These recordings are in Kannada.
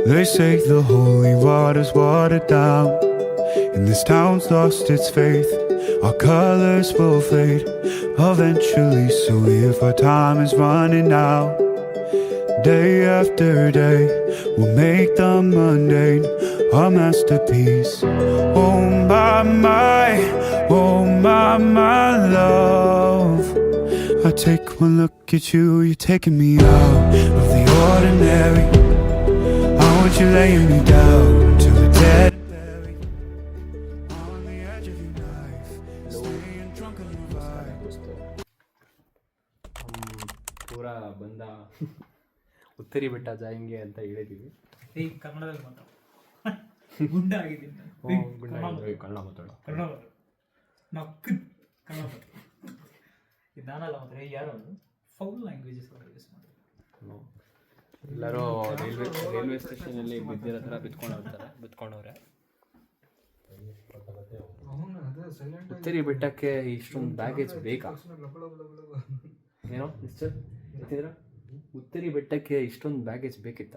They say the holy water's watered down, and this town's lost its faith. Our colors will fade eventually, so if our time is running out, day after day, we'll make the mundane a masterpiece. Oh my love, I take one look at you, you're taking me out of the ordinary. I want you laying me down to the dead and buried on the edge of your knife, staying drunk on your vibe. ಪೂರಾ ಬಂದ ಉತ್ತರಿ ಬೆಟ್ಟ ಜಾಯಿಂಗೆ ಅಂತ ಹೇಳಿದೀವಿ. ಕನ್ನಡದಲ್ಲಿ ಮಾತಾಡು. ಗುಂಡ ಆಗಿದ್ದೀನಿ ಕನ್ನಡ ಮಾತಾಡು. ಇದಾನಲ್ಲ ಮಾತ್ರ ಯಾರು ಫೌಲ್ ಲ್ಯಾಂಗ್ವೇಜಸ್ ಯೂಸ್ ಮಾಡಿ ಎಲ್ಲರೂ ರೈಲ್ವೆ ಸ್ಟೇಷನಲ್ಲಿ ಬಿದ್ದಿರೋ ಥರ ಬಿತ್ಕೊಂಡವ್ರೆ. ಉತ್ತರಿ ಬೆಟ್ಟಕ್ಕೆ ಇಷ್ಟೊಂದು ಬ್ಯಾಗೇಜ್ ಬೇಕಾ? ಏನೋ ಮಿಸ್ಟರ್ ಗೊತ್ತಿದ್ರ ಉತ್ತರಿ ಬೆಟ್ಟಕ್ಕೆ ಇಷ್ಟೊಂದು ಬ್ಯಾಗೇಜ್ ಬೇಕಿತ್ತ?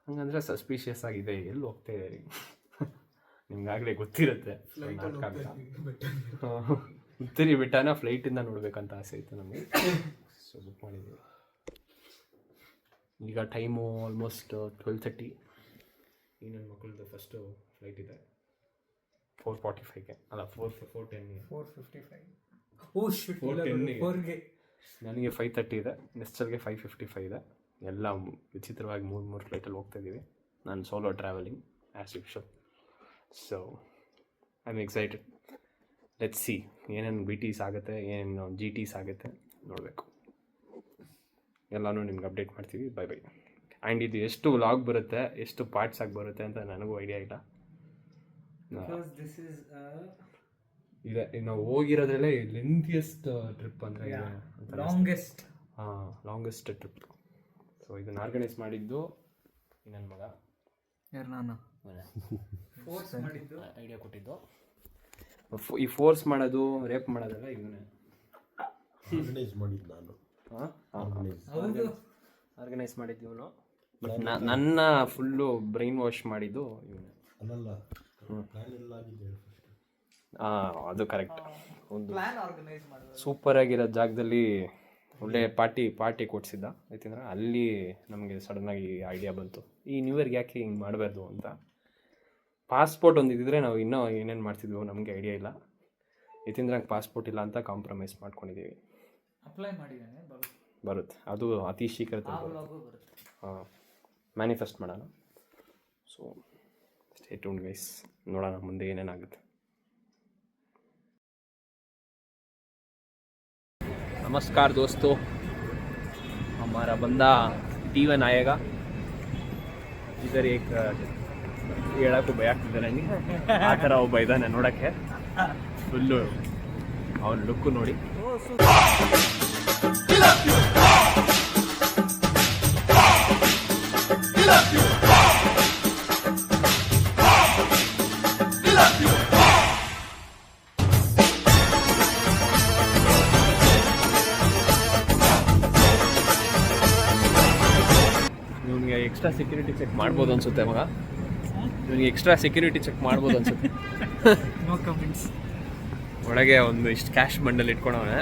ಹಂಗಂದ್ರೆ ಸಸ್ಪಿಷಿಯಸ್ ಆಗಿದೆ. ಎಲ್ಲಿ ಹೋಗ್ತಾ ಇದ್ದೀರಿ? ನಿಮ್ಗಾಗಲೇ ಗೊತ್ತಿರುತ್ತೆ. ಉತ್ತರಿ ಬೆಟ್ಟನ ಫ್ಲೈಟಿಂದ ನೋಡ್ಬೇಕಂತ ಆಸೆ ಇತ್ತು ನಮಗೆ, ಸೊ ಬುಕ್ ಮಾಡಿದ್ದೀವಿ. ಈಗ ಟೈಮು ಆಲ್ಮೋಸ್ಟ್ 12:30. ಈ ನನ್ನ ಮಕ್ಕಳದ್ದು ಫಸ್ಟು ಫ್ಲೈಟ್ ಇದೆ 4:45ಗೆ, ಅಲ್ಲ 4:10ಗೆ. ನನಗೆ 5:30 ಇದೆ, ನೆಸ್ಟರ್ಗೆ 5:55 ಇದೆ. ಎಲ್ಲ ವಿಚಿತ್ರವಾಗಿ ಮೂರು ಫ್ಲೈಟಲ್ಲಿ ಹೋಗ್ತಾ ಇದ್ದೀವಿ. ನಾನು solo travelling as usual. So I am excited. Let's see ಏನೇನು BTs ಆಗುತ್ತೆ, ಏನೇನು GTs ಆಗುತ್ತೆ ನೋಡಬೇಕು. ಎಲ್ಲನೂ ನಿಮ್ಗೆ ಅಪ್ಡೇಟ್ ಮಾಡ್ತೀವಿ. ಬೈ. ಆ್ಯಂಡ್ ಇದು ಎಷ್ಟು ವ್ಲಾಗ್ ಬರುತ್ತೆ, ಎಷ್ಟು ಪಾರ್ಟ್ಸ್ ಆಗಿ ಬರುತ್ತೆ ಅಂತ ನನಗೂ ಐಡಿಯಾ ಇಲ್ಲ. ಇದೆ ನಾವು ಹೋಗಿರೋದ್ರಲ್ಲೇ ಲೆಂಥಿಯೆಸ್ಟ್ ಟ್ರಿಪ್ ಅಂದರೆ ಲಾಂಗೆಸ್ಟ್ ಟ್ರಿಪ್. ಸೊ ಇದನ್ನು ಆರ್ಗನೈಸ್ ಮಾಡಿದ್ದು ನನ್ನ ಮಗ, ಯಾರು ನಾನು ಐಡಿಯಾ ಕೊಟ್ಟಿದ್ದು. ಈ ಫೋರ್ಸ್ ಮಾಡೋದು, ರೇಪ್ ಮಾಡೋದೆಲ್ಲ ಇವನೇ ಆರ್ಗನೈಸ್ ಮಾಡಿದ್ದು ಇವನು. ಬಟ್ ನನ್ನ ಫುಲ್ಲು ಬ್ರೈನ್ ವಾಶ್ ಮಾಡಿದ್ದು ಇವನೇ. ಅದು ಕರೆಕ್ಟ್. ಒಂದು ಸೂಪರ್ ಆಗಿರೋ ಜಾಗದಲ್ಲಿ ಒಳ್ಳೆ ಪಾರ್ಟಿ ಕೊಡ್ಸಿದ್ದ. ಯಾಕೆಂದ್ರೆ ಅಲ್ಲಿ ನಮಗೆ ಸಡನ್ನಾಗಿ ಐಡಿಯಾ ಬಂತು, ಈ ನ್ಯೂ ಇಯರ್ಗೆ ಯಾಕೆ ಹಿಂಗೆ ಮಾಡಬಾರ್ದು ಅಂತ. ಪಾಸ್ಪೋರ್ಟ್ ಒಂದಿದ್ದರೆ ನಾವು ಇನ್ನೂ ಏನೇನು ಮಾಡ್ತಿದ್ವು ನಮಗೆ ಐಡಿಯಾ ಇಲ್ಲ. ಯಾಕೆಂದ್ರೆ ನಂಗೆ ಪಾಸ್ಪೋರ್ಟ್ ಇಲ್ಲ ಅಂತ ಕಾಂಪ್ರಮೈಸ್ ಮಾಡ್ಕೊಂಡಿದ್ದೀವಿ. ಅಪ್ಲೈ ಮಾಡಿದ್ದೇನೆ, ಬರುತ್ತೆ. ಅದು ಅತಿ ಶೀಘ್ರತೆ ಮ್ಯಾನಿಫೆಸ್ಟ್ ಮಾಡೋಣ. ಸೊ ಸ್ಟೇ ಟ್ಯೂನ್ಡ್ ಗೈಸ್, ನೋಡೋಣ ಮುಂದೆ ಏನೇನಾಗುತ್ತೆ. नमस्कार दोस्तों, हमारा बंदा T1 आएगा. इधर एक ಹೇಳಕ್ಕೂ ಭಯ ಆಗ್ತಿದೆ ನನಗೆ. ಆ ಥರ ಒಬ್ಬ ಇದ್ದಾನೆ ನೋಡೋಕ್ಕೆ. ಫುಲ್ಲು ಅವನ ಲುಕ್ಕು ನೋಡಿ. ಇವನಿಗೆ ಎಕ್ಸ್ಟ್ರಾ ಸೆಕ್ಯೂರಿಟಿ ಚೆಕ್ ಮಾಡ್ಬೋದು ಅನ್ಸುತ್ತೆ ಮಗ. ಇವನಿಗೆ ಎಕ್ಸ್ಟ್ರಾ ಸೆಕ್ಯೂರಿಟಿ ಚೆಕ್ ಮಾಡ್ಬೋದು ಅನ್ಸುತ್ತೆ. ಒಳಗೆ ಒಂದು ಇಷ್ಟು ಕ್ಯಾಶ್ ಬಂಡಲ್ ಇಟ್ಕೊಂಡವನೆ.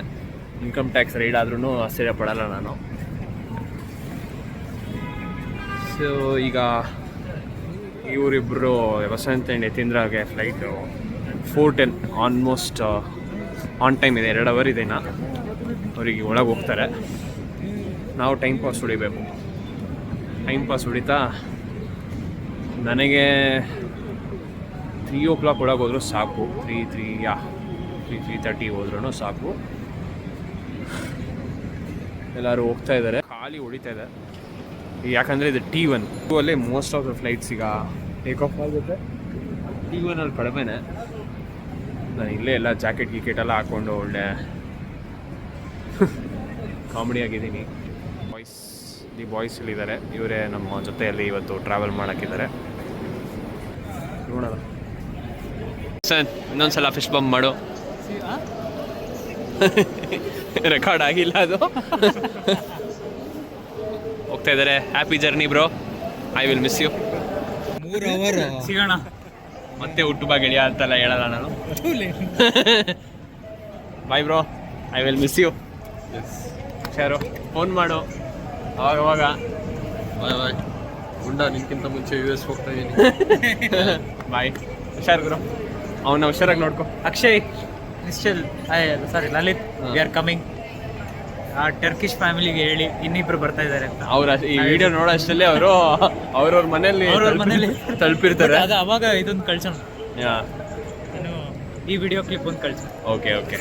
ಇನ್ಕಮ್ ಟ್ಯಾಕ್ಸ್ ರೈಡ್ ಆದ್ರೂ ಆಶ್ಚರ್ಯ ಪಡಲ್ಲ ನಾನು. ಸೊ ಈಗ ಇವರಿಬ್ಬರು ವಸಂತ್ ಆ್ಯಂಡ್ ಯತೀಂದ್ರಗೆ ಫ್ಲೈಟು 4:10 ಆಲ್ಮೋಸ್ಟ್ ಆನ್ ಟೈಮ್ ಇದೆ. 2 ಅವರ್ ಇದೆ. ಅವರಿಗೆ ಒಳಗೆ ಹೋಗ್ತಾರೆ. ನಾವು ಟೈಮ್ ಪಾಸ್ ಹೊಡಿಬೇಕು. ಟೈಮ್ ಪಾಸ್ ಹೊಡಿತಾ ನನಗೆ 3 o'clock ಒಳಗೆ ಹೋದ್ರೂ ಸಾಕು. 3:30 ಹೋದ್ರೂ ಸಾಕು. ಎಲ್ಲರೂ ಹೋಗ್ತಾ ಇದ್ದಾರೆ, ಖಾಲಿ ಹೊಡಿತಾ ಇದೆ. ಯಾಕಂದರೆ ಇದು T1 ಅಲ್ಲೇ ಮೋಸ್ಟ್ ಆಫ್ ದ ಫ್ಲೈಟ್ಸ್ ಈಗ ಟೇಕ್ ಆಫ್ ಆಗುತ್ತೆ. T1 ಅಲ್ಲಿ ಕಡಿಮೆನೆ. ನಾನು ಇಲ್ಲೇ ಎಲ್ಲ ಜಾಕೆಟ್ ಎಲ್ಲ ಹಾಕ್ಕೊಂಡು ಒಳ್ಳೆ ಕಾಮಿಡಿ ಆಗಿದ್ದೀನಿ. ಬಾಯ್ಸ್ ಇಲ್ಲಿದ್ದಾರೆ. ಇವರೇ ನಮ್ಮ ಜೊತೆಯಲ್ಲಿ ಇವತ್ತು ಟ್ರಾವೆಲ್ ಮಾಡೋಕ್ಕಿದ್ದಾರೆ. ನೋಡೋಣ. ಸರ್ ಇನ್ನೊಂದ್ಸಲ ಫಿಶ್ ಬಂಪ್ ಮಾಡು. ರೆಕಾರ್ಡ್ ಆಗಿಲ್ಲ ಅದು. ಹೋಗ್ತಾ ಇದ್ದಾರೆ. Happy journey bro, I will miss you. 3 hour ಸಿಗೋಣ. ಮತ್ತೆ ಹುಟ್ಟು ಬಾ ಗೆಳೆಯ ಅಂತೆಲ್ಲ ಹೇಳಲ್ಲ ನಾನು. Bye bro, I will miss you. ಹುಷಾರು, ಫೋನ್ ಮಾಡು ಅವಾಗ. ಬಾಯ್ ಬಾಯ್ ಗುಂಡ, ನಿನ್ಕಿಂತ ಮುಂಚೆ US ಹೋಗ್ತಾ ಇದ್ದೀನಿ. ಬಾಯ್, ಹುಷಾರು ಗುರು, ಅವನ್ನ ಹುಷಾರಾಗಿ ನೋಡ್ಕೊ. ಅಕ್ಷಯ್, ನಿಶ್ಚಲ್, ಸಾರಿ ಲಲಿತ್, ವಿ ಆರ್ ಕಮಿಂಗ್. ಆ ಟರ್ಕಿಶ್ ಫ್ಯಾಮಿಲಿಗೆ ಹೇಳಿ ಇನ್ನಿಬ್ರು ಬರ್ತಾ ಇದ್ದಾರೆ ಅಂತ. ಅವ್ರ ಈ ವಿಡಿಯೋ ನೋಡೋ ಅಷ್ಟಲ್ಲೇ ಅವರು ಅವ್ರವ್ರ ಮನೇಲಿ ತಲುಪಿರ್ತಾರೆ. ಅದು ಅವಾಗ ಇದೊಂದು ಕಳ್ಸೋಣ, ಯಾ, ನಾನು ಈ ವಿಡಿಯೋ ಕ್ಲಿಪ್ ಒಂದು ಕಳ್ಸೋಣ. ಓಕೆ ಓಕೆ,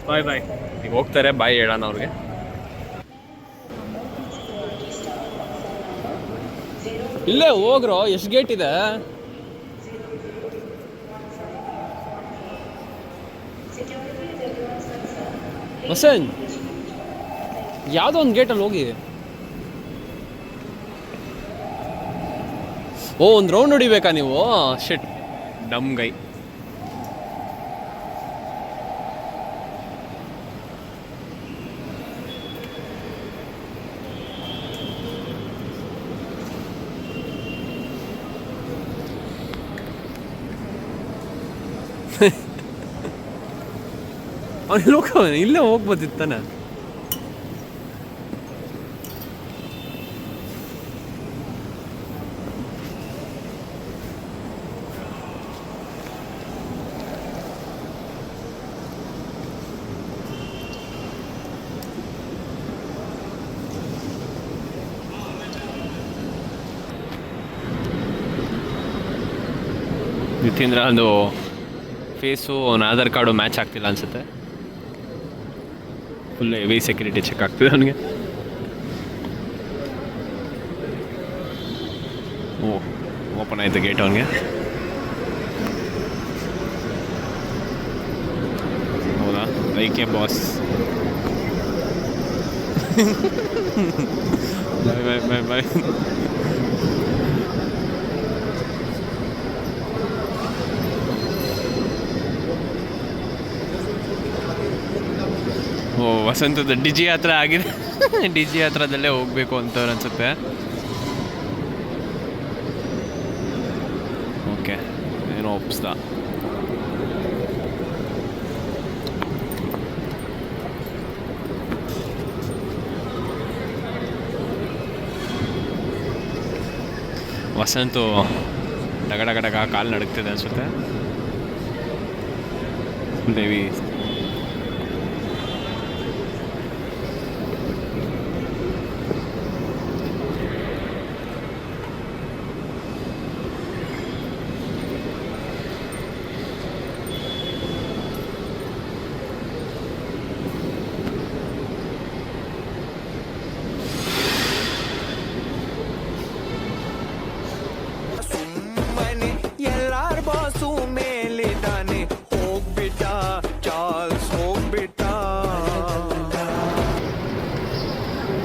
ಬಾಯ್ ಬಾಯ್. ಈಗ ಹೋಗ್ತಾರೆ, ಬಾಯ್ ಹೇಳೋಣ ಅವ್ರಿಗೆ. ಇಲ್ಲೇ ಹೋಗ್ರೋ, ಎಷ್ಟು ಗೇಟ್ ಇದೆ? ವಸಂತ್, ಯಾವುದೋ ಒಂದು ಗೇಟಲ್ಲಿ ಹೋಗಿ. ಓ, ಒಂದು ರೌಂಡ್ ಹೊಡಿಬೇಕಾ ನೀವು? ಶಿಟ್, ಡಮ್ ಗೈ. ಅವನು ಇಲ್ಲೇ ಹೋಗ್ಬೋದಿತ್ತಾನೆ. ನಿತೀಂದ್ರ ಒಂದು ಫೇಸು, ಅವನ ಆಧಾರ್ ಕಾರ್ಡು ಮ್ಯಾಚ್ ಆಗ್ತಿಲ್ಲ ಅನ್ಸುತ್ತೆ. ಫುಲ್ ಹೆವಿ ಸೆಕ್ಯೂರಿಟಿ ಚೆಕ್ ಆಗ್ತಿದೆ ಅವನಿಗೆ. ಓ, ಓಪನ್ ಆಯಿತು ಗೇಟ್ ಅವನಿಗೆ. ಹೌದಾ, ಲೈಕ್ ಬಾಸ್. ಬಾಯ್ ಬಾಯ್ ಬಾಯ್ ಬಾಯ್. ಓ, ವಸಂತದ ಡಿಜಿ ಹತ್ರ ಆಗಿದೆ. ಡಿಜಿ ಹತ್ರದಲ್ಲೇ ಹೋಗ್ಬೇಕು ಅಂತ ಅನ್ಸುತ್ತೆ. ಓಕೆ, ಏನೋ ಒಪ್ಸ್ದ. ವಸಂತು ಡಗಡಗಡಗ ಕಾಲು ನಡುಗ್ತಿದೆ ಅನ್ಸುತ್ತೆ. ದೇವಿ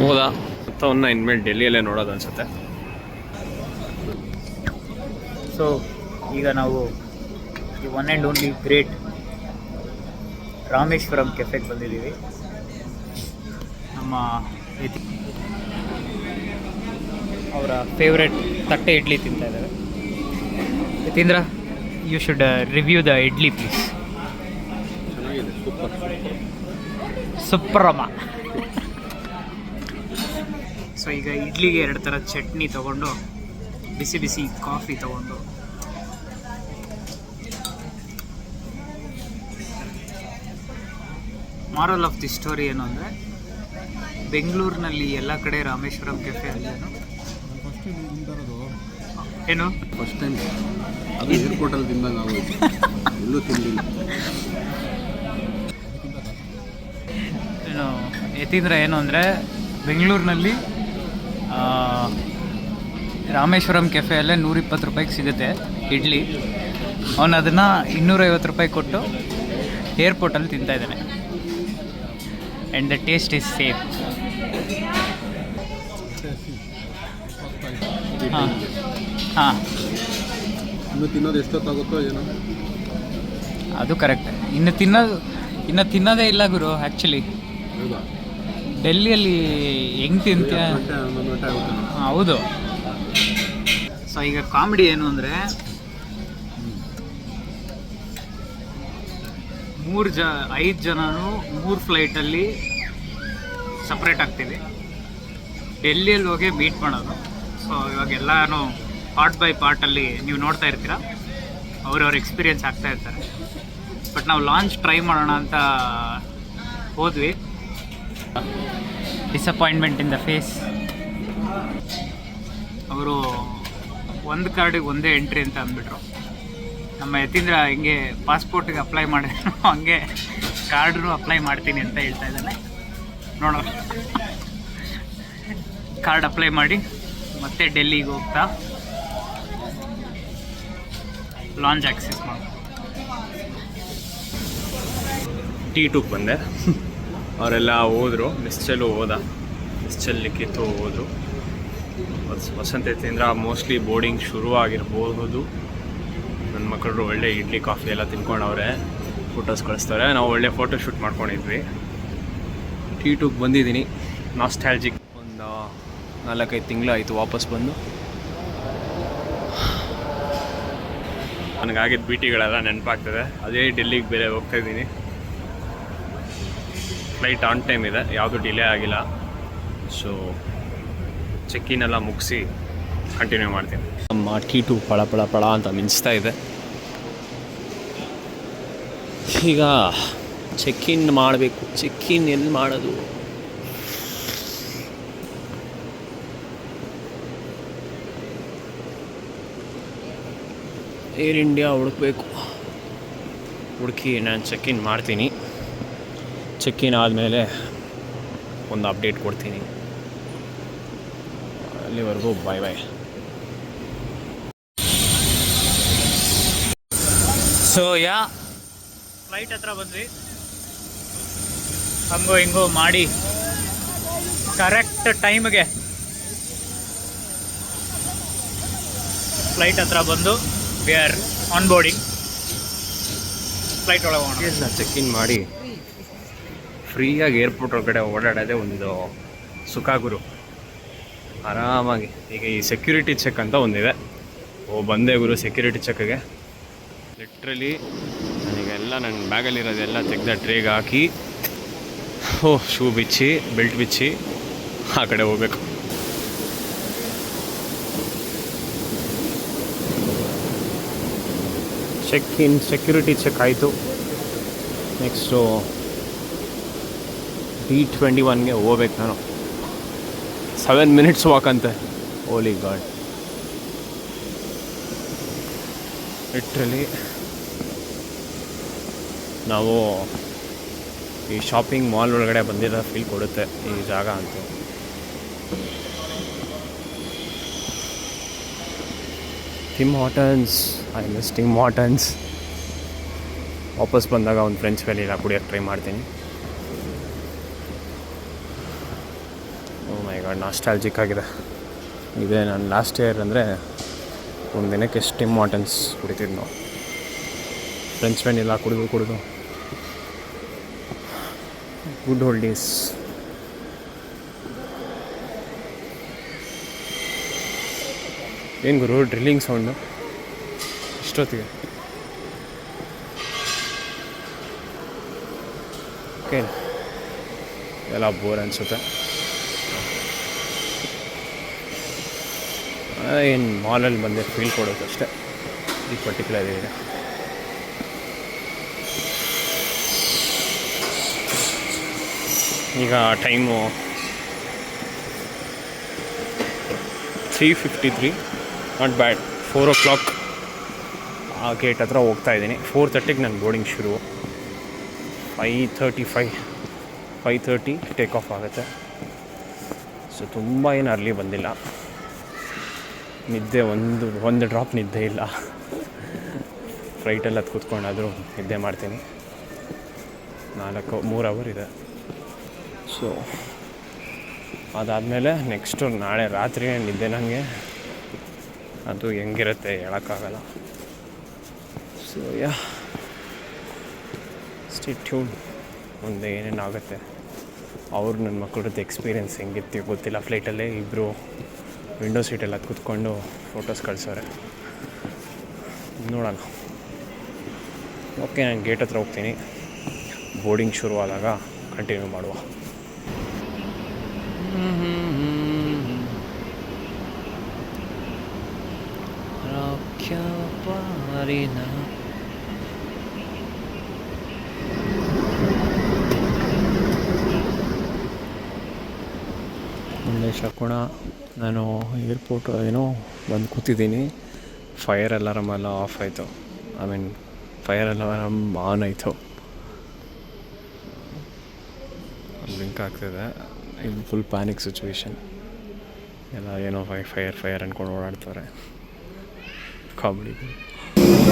ಹೌದಾ, ಅವನ್ನ ಇನ್ಮೇಲೆ ಡೆಲ್ಲಿಯಲ್ಲೇ ನೋಡೋದು ಅನ್ಸುತ್ತೆ. ಸೊ ಈಗ ನಾವು ಈ one and only great Rameshwaram ಕೆಫೆಗೆ ಬಂದಿದ್ದೀವಿ. ನಮ್ಮ ಅವರ ಫೇವ್ರೆಟ್ ತಟ್ಟೆ ಇಡ್ಲಿ ತಿಂತಾ ಇದ್ದಾರೆ. Yathindra, you should review the idli please. ಚೆನ್ನಾಗಿದೆ, ಸೂಪರ್ ಸುಪ್ರಮ. ಸೊ ಈಗ ಇಡ್ಲಿಗೆ 2 ಥರ ಚಟ್ನಿ ತೊಗೊಂಡು, ಬಿಸಿ ಬಿಸಿ ಕಾಫಿ ತೊಗೊಂಡು, ಮಾರಲ್ ಆಫ್ ದಿ ಸ್ಟೋರಿ ಏನು ಅಂದರೆ, ಬೆಂಗಳೂರಿನಲ್ಲಿ ಎಲ್ಲ ಕಡೆ ರಾಮೇಶ್ವರಂ ಕೆಫೆ ಅಲ್ಲೇನು ಏನು ಫಸ್ಟ್ ಟೈಮ್ ಅದು ಏರ್ಪೋರ್ಟಲ್ಲಿ ತಿಂದಾಗ ಆಗೋಯ್ತು, ಎಲ್ಲೂ ತಿನ್ನಲಿಲ್ಲ. ಏನು ಯತೀಂದ್ರ ಏನು ಅಂದರೆ, ಬೆಂಗಳೂರಿನಲ್ಲಿ ರಾಮೇಶ್ವರಂ ಕೆಫೆಯಲ್ಲೇ 120 ರೂಪಾಯಿಗೆ ಸಿಗುತ್ತೆ ಇಡ್ಲಿ. ಅವನು ಅದನ್ನು 250 ರೂಪಾಯಿ ಕೊಟ್ಟು ಏರ್ಪೋರ್ಟಲ್ಲಿ ತಿಂತಾ ಇದ್ದಾನೆ. And the taste is same. ಹಾಂ ಹಾಂ, ಇನ್ನು ತಿನ್ನೋದು ಎಷ್ಟೊತ್ತಾಗುತ್ತೋ ಏನೋ. ಅದು ಕರೆಕ್ಟ್. ಇನ್ನು ತಿನ್ನೋದೇ ಇಲ್ಲ ಗುರು ಆ್ಯಕ್ಚುಲಿ. ಹೌದಾ? ಡೆಲ್ಲಿಯಲ್ಲಿ ಹೆಂಗೆ ತಿಂತೀಯ? 11 ಗಂಟೆ ಆಗುತ್ತೆ. ಹೌದು. ಸೊ ಈಗ ಕಾಮಿಡಿ ಏನು ಅಂದರೆ 5 ಜನನು 3 ಫ್ಲೈಟಲ್ಲಿ ಸಪ್ರೇಟ್ ಆಗ್ತೀವಿ. ಡೆಲ್ಲಿಯಲ್ಲಿ ಹೋಗಿ ಮೀಟ್ ಮಾಡೋದು. ಸೊ ಇವಾಗೆಲ್ಲನೂ ಪಾರ್ಟ್ ಬೈ ಪಾರ್ಟಲ್ಲಿ ನೀವು ನೋಡ್ತಾ ಇರ್ತೀರ, ಅವ್ರವ್ರ ಎಕ್ಸ್ಪೀರಿಯೆನ್ಸ್ ಆಗ್ತಾ ಇರ್ತಾರೆ. ಬಟ್ ನಾವು ಲಾಂಚ್ ಟ್ರೈ ಮಾಡೋಣ ಅಂತ ಹೋದ್ವಿ. Disappointment in the face. ಅವರು ಒಂದು ಕಾರ್ಡಿಗೆ ಒಂದೇ ಎಂಟ್ರಿ ಅಂತ ಅಂದ್ಬಿಟ್ರು. ನಮ್ಮ ಯತೀಂದ್ರ ಹಿಂಗೆ ಪಾಸ್ಪೋರ್ಟಿಗೆ ಅಪ್ಲೈ ಮಾಡಿದ್ರು, ಹಂಗೆ ಕಾರ್ಡ್ನು ಅಪ್ಲೈ ಮಾಡ್ತೀನಿ ಅಂತ ಹೇಳ್ತಾ ಇದ್ದಾನೆ. ನೋಡೋ, ಕಾರ್ಡ್ ಅಪ್ಲೈ ಮಾಡಿ ಮತ್ತೆ ಡೆಲ್ಲಿಗೆ ಹೋಗ್ತಾ ಲಾಂಚ್ ಆಕ್ಸೆಸ್ ಮಾಡಿ T2 ಬಂದೆ. ಅವರೆಲ್ಲ ಹೋದರು. ನಿಶ್ಚಲು ಹೋದ, ನಿಶ್ಚಲ್ ಲಿಖಿತು ಹೋದರು. ವಸಂತ ಯತೀಂದ್ರ ಮೋಸ್ಟ್ಲಿ ಬೋರ್ಡಿಂಗ್ ಶುರು ಆಗಿರ್ಬೋದು. ನನ್ನ ಮಕ್ಕಳು ಒಳ್ಳೆ ಇಡ್ಲಿ ಕಾಫಿ ಎಲ್ಲ ತಿನ್ಕೊಂಡವ್ರೆ, ಫೋಟೋಸ್ ಕಳಿಸ್ತಾರೆ. ನಾವು ಒಳ್ಳೆ ಫೋಟೋ ಶೂಟ್ ಮಾಡ್ಕೊಂಡಿದ್ವಿ. T2 ಬಂದಿದ್ದೀನಿ. ನಾಸ್ಟ್ಯಾಲ್ಜಿಕ್. ಒಂದು 4-5 ತಿಂಗಳಾಯಿತು ವಾಪಸ್ ಬಂದು. ನನಗಾಗಿದ್ದ ಭೇಟಿಗಳೆಲ್ಲ ನೆನಪಾಗ್ತದೆ. ಅದೇ ಡೆಲ್ಲಿಗೆ ಬೇರೆ ಹೋಗ್ತಾಯಿದ್ದೀನಿ. ಫ್ಲೈಟ್ ಆನ್ ಟೈಮ್ ಇದೆ, ಯಾವುದೂ ಡಿಲೇ ಆಗಿಲ್ಲ. ಸೊ ಚೆಕ್ಕಿನ್ ಎಲ್ಲ ಮುಗಿಸಿ ಕಂಟಿನ್ಯೂ ಮಾಡ್ತೀನಿ. ನಮ್ಮ T2 ಪಳ ಅಂತ ಮಿಂಚ್ತಾ ಇದೆ. ಈಗ ಚೆಕ್ಕಿನ್ ಮಾಡಬೇಕು. ಚೆಕ್ಕಿನ್ ಎಲ್ಲಿ ಮಾಡೋದು? ಏರ್ ಇಂಡಿಯಾ ಹುಡುಕಬೇಕು. ಹುಡುಕಿ ನಾನು ಚೆಕ್ಕಿನ್ ಮಾಡ್ತೀನಿ. ಚೆಕ್ಕಿನ್ ಆದಮೇಲೆ ಒಂದು ಅಪ್ಡೇಟ್ ಕೊಡ್ತೀನಿ. ಅಲ್ಲಿವರೆಗೂ ಬಾಯ್ ಬಾಯ್. ಸೊ ಫ್ಲೈಟ್ ಹತ್ರ ಬಂದ್ವಿ. ಹಂಗೋ ಹಿಂಗೋ ಮಾಡಿ ಕರೆಕ್ಟ್ ಟೈಮ್ಗೆ ಫ್ಲೈಟ್ ಹತ್ರ ಬಂದು we are on boarding. Flight ಒಳಗೆ ಹೋಗೋಣ. ಚೆಕ್ಕಿನ್ ಮಾಡಿ ಫ್ರೀಯಾಗಿ ಏರ್ಪೋರ್ಟ್ ಒಳಗಡೆ ಓಡಾಡೋದೇ ಒಂದು ಸುಖ ಗುರು. ಆರಾಮಾಗಿ. ಈಗ ಈ ಸೆಕ್ಯೂರಿಟಿ ಚೆಕ್ ಅಂತ ಒಂದಿದೆ. ಬಂದೆ ಗುರು ಸೆಕ್ಯೂರಿಟಿ ಚೆಕ್ಗೆ. ಲಿಟ್ರಲಿ ನನಗೆಲ್ಲ ನನ್ನ ಬ್ಯಾಗಲ್ಲಿರೋದೆಲ್ಲ ತೆಗೆದ ಟ್ರೇಗೆ ಹಾಕಿ ಶೂ ಬಿಚ್ಚಿ ಬೆಲ್ಟ್ ಬಿಚ್ಚಿ ಆ ಕಡೆ ಹೋಗ್ಬೇಕು. ಚೆಕ್-ಇನ್ ಸೆಕ್ಯೂರಿಟಿ ಚೆಕ್ ಆಯಿತು. ನೆಕ್ಸ್ಟು D21ಗೆ ಹೋಗ್ಬೇಕು ನಾನು. 7 ಮಿನಿಟ್ಸ್ ವಾಕ್ ಅಂತೆ. ಓಲಿ ಗಾಡ್. ಲಿಟ್ರಲಿ ನಾವು ಈ ಶಾಪಿಂಗ್ ಮಾಲ್ ಒಳಗಡೆ ಬಂದಿರೋ ಫೀಲ್ ಕೊಡುತ್ತೆ ಈ ಜಾಗ ಅಂತ. Tim Hortons, I miss Tim Hortons. ವಾಪಸ್ ಬಂದಾಗ ಒಂದು ಫ್ರೆಂಚ್ ವ್ಯಾನಿಲಾ ಕುಡಿಯೋಕ್ಕೆ ಟ್ರೈ ಮಾಡ್ತೀನಿ. ಓ ಮೈ ಗಾಡ್, ನಾಸ್ಟಾಲ್ಜಿಕ್ ಆಗಿದೆ. ಇದೇ ನಾನು ಲಾಸ್ಟ್ ಇಯರ್ ಅಂದರೆ ಒಂದು ದಿನಕ್ಕೆ ಎಷ್ಟು ಟಿಮ್ ಹಾರ್ಟನ್ಸ್ ಕುಡಿತಿದ್ದು ನಾವು. ಫ್ರೆಂಚ್ ವ್ಯಾನಿಲಾ ಕುಡಿದು ಗುಡ್ ಓಲ್ಡ್ ಡೇಸ್. ಏನು ಗುರು ಡ್ರಿಲ್ಲಿಂಗ್ ಸೌಂಡು ಇಷ್ಟೊತ್ತಿಗೆ? ಓಕೆ, ಎಲ್ಲ ಬೋರ್ ಅನಿಸುತ್ತೆ. ಏನು ಮಾಲಲ್ಲಿ ಬಂದೆ ಫೀಲ್ ಕೊಡೋದು ಅಷ್ಟೇ ಈ ಪರ್ಟಿಕ್ಯುಲರ್ ಏರಿಯಾ. ಈಗ ಟೈಮು 3:53. Not bad. 4 o'clock ಆ ಗೇಟ್ ಹತ್ರ ಹೋಗ್ತಾ ಇದ್ದೀನಿ. 4:30ಗೆ ನನ್ನ ಬೋರ್ಡಿಂಗ್ ಶುರು. 5:30 ಟೇಕ್ ಆಫ್ ಆಗುತ್ತೆ. ಸೊ ತುಂಬ ಏನು ಅರ್ಲಿ ಬಂದಿಲ್ಲ. ನಿದ್ದೆ ಒಂದು ಡ್ರಾಪ್ ನಿದ್ದೆ ಇಲ್ಲ. ಫ್ಲೈಟಲ್ಲಿ ಅದು ಕೂತ್ಕೊಂಡಾದರೂ ನಿದ್ದೆ ಮಾಡ್ತೀನಿ. 3 ಅವರ್ ಇದೆ. ಸೊ ಅದಾದಮೇಲೆ ನೆಕ್ಸ್ಟು ನಾಳೆ ರಾತ್ರಿ ನಿದ್ದೆ ನನಗೆ. ಅದು ಹೆಂಗಿರುತ್ತೆ ಹೇಳೋಕ್ಕಾಗಲ್ಲ. ಸೊ ಸ್ಟೇ ಟ್ಯೂನ್, ಮುಂದೆ ಏನೇನಾಗುತ್ತೆ ಅವ್ರು ನನ್ನ ಮಕ್ಕಳ ಜೊತೆ ಎಕ್ಸ್ಪೀರಿಯೆನ್ಸ್ ಹೆಂಗಿತ್ತು ಗೊತ್ತಿಲ್ಲ. ಫ್ಲೈಟಲ್ಲೇ ಇಬ್ಬರು ವಿಂಡೋ ಸೀಟೆಲ್ಲ ಕೂತ್ಕೊಂಡು ಫೋಟೋಸ್ ಕಳ್ಸೋರೆ. ನೋಡೋಣ. ಓಕೆ, ನಾನು ಗೇಟ್ ಹತ್ರ ಹೋಗ್ತೀನಿ. ಬೋರ್ಡಿಂಗ್ ಶುರುವಾದಾಗ ಕಂಟಿನ್ಯೂ ಮಾಡುವ. ಮುಂದೆ ಶಕುಣ. ನಾನು ಏರ್ಪೋರ್ಟ್ ಏನೋ ಬಂದು ಕೂತಿದ್ದೀನಿ. ಫೈರ್ ಅಲಾರಮ್ ಎಲ್ಲ ಆಫ್ ಆಯಿತು. ಫೈರ್ ಅಲಾರಮ್ ಆನ್ ಆಯಿತು. ಬ್ಲಿಂಕ್ ಆಗ್ತಿದೆ. ಇದು ಫುಲ್ ಪ್ಯಾನಿಕ್ ಸಿಚುವೇಶನ್. ಎಲ್ಲ ಏನೋ ಫೈರ್ ಅಂದ್ಕೊಂಡು ಓಡಾಡ್ತಾರೆ. ಕಾಮಿಡಿ.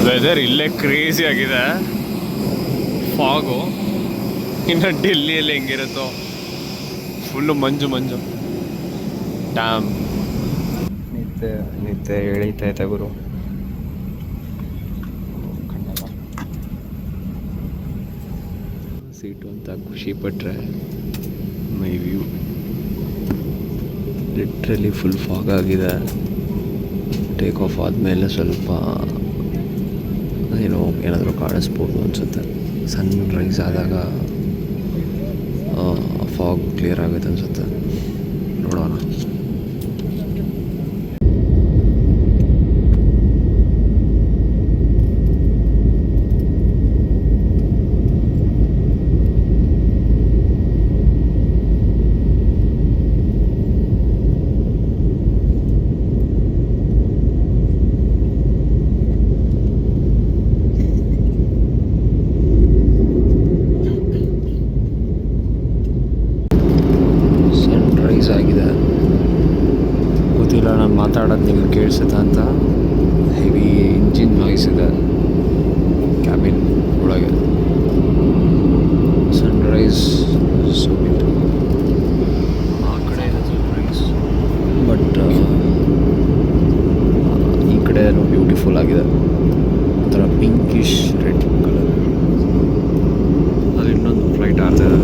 ವೆದರ್ ಇಲ್ಲೇ ಕ್ರೇಜಿ ಆಗಿದೆ. ಫಾಗು ಇನ್ನು ಡೆಲ್ಲಿಯಲ್ಲಿ ಹೆಂಗಿರುತ್ತೋ ಫುಲ್ಲು ಮಂಜು. ಡ್ಯಾಮ್ ನಿದ್ದೆ ಎಳೀತೈತೆ ಗುರು. ಸೀಟು ಅಂತ ಖುಷಿ ಪಟ್ಟರೆ my view literally full fog ಆಗಿದೆ. ಟೇಕ್ ಆಫ್ ಆದಮೇಲೆ ಸ್ವಲ್ಪ ಏನಾದರೂ ಕಾಣಿಸ್ಬೋದು ಅನಿಸುತ್ತೆ. ಸನ್ ರೈಸ್ ಆದಾಗ ಫಾಗ್ ಕ್ಲಿಯರ್ ಆಗುತ್ತೆ ಅನಿಸುತ್ತೆ. ನೋಡೋಣ. ಆಗಿದೆ ಗೊತ್ತಿಲ್ಲ. ನಾನು ಮಾತಾಡೋದು ನಿಮ್ಗೆ ಕೇಳಿಸುತ್ತೆ ಅಂತ. ಹೆವಿ ಇಂಜಿನ್ ನಾಯ್ಸ್ ಇದೆ ಕ್ಯಾಬಿನ್ ಒಳಗೆ. ಸನ್ರೈಸ್ ಸೊ ಆ ಕಡೆ ಇದೆ ಸನ್ರೈಸ್, ಬಟ್ ಈ ಕಡೆ ಬ್ಯೂಟಿಫುಲ್ ಆಗಿದೆ. ಒಂಥರ ಪಿಂಕಿಶ್ ರೆಡ್ ಕಲರ್. ಅದು ಇನ್ನೊಂದು ಫ್ಲೈಟ್ ಆಗ್ತದೆ.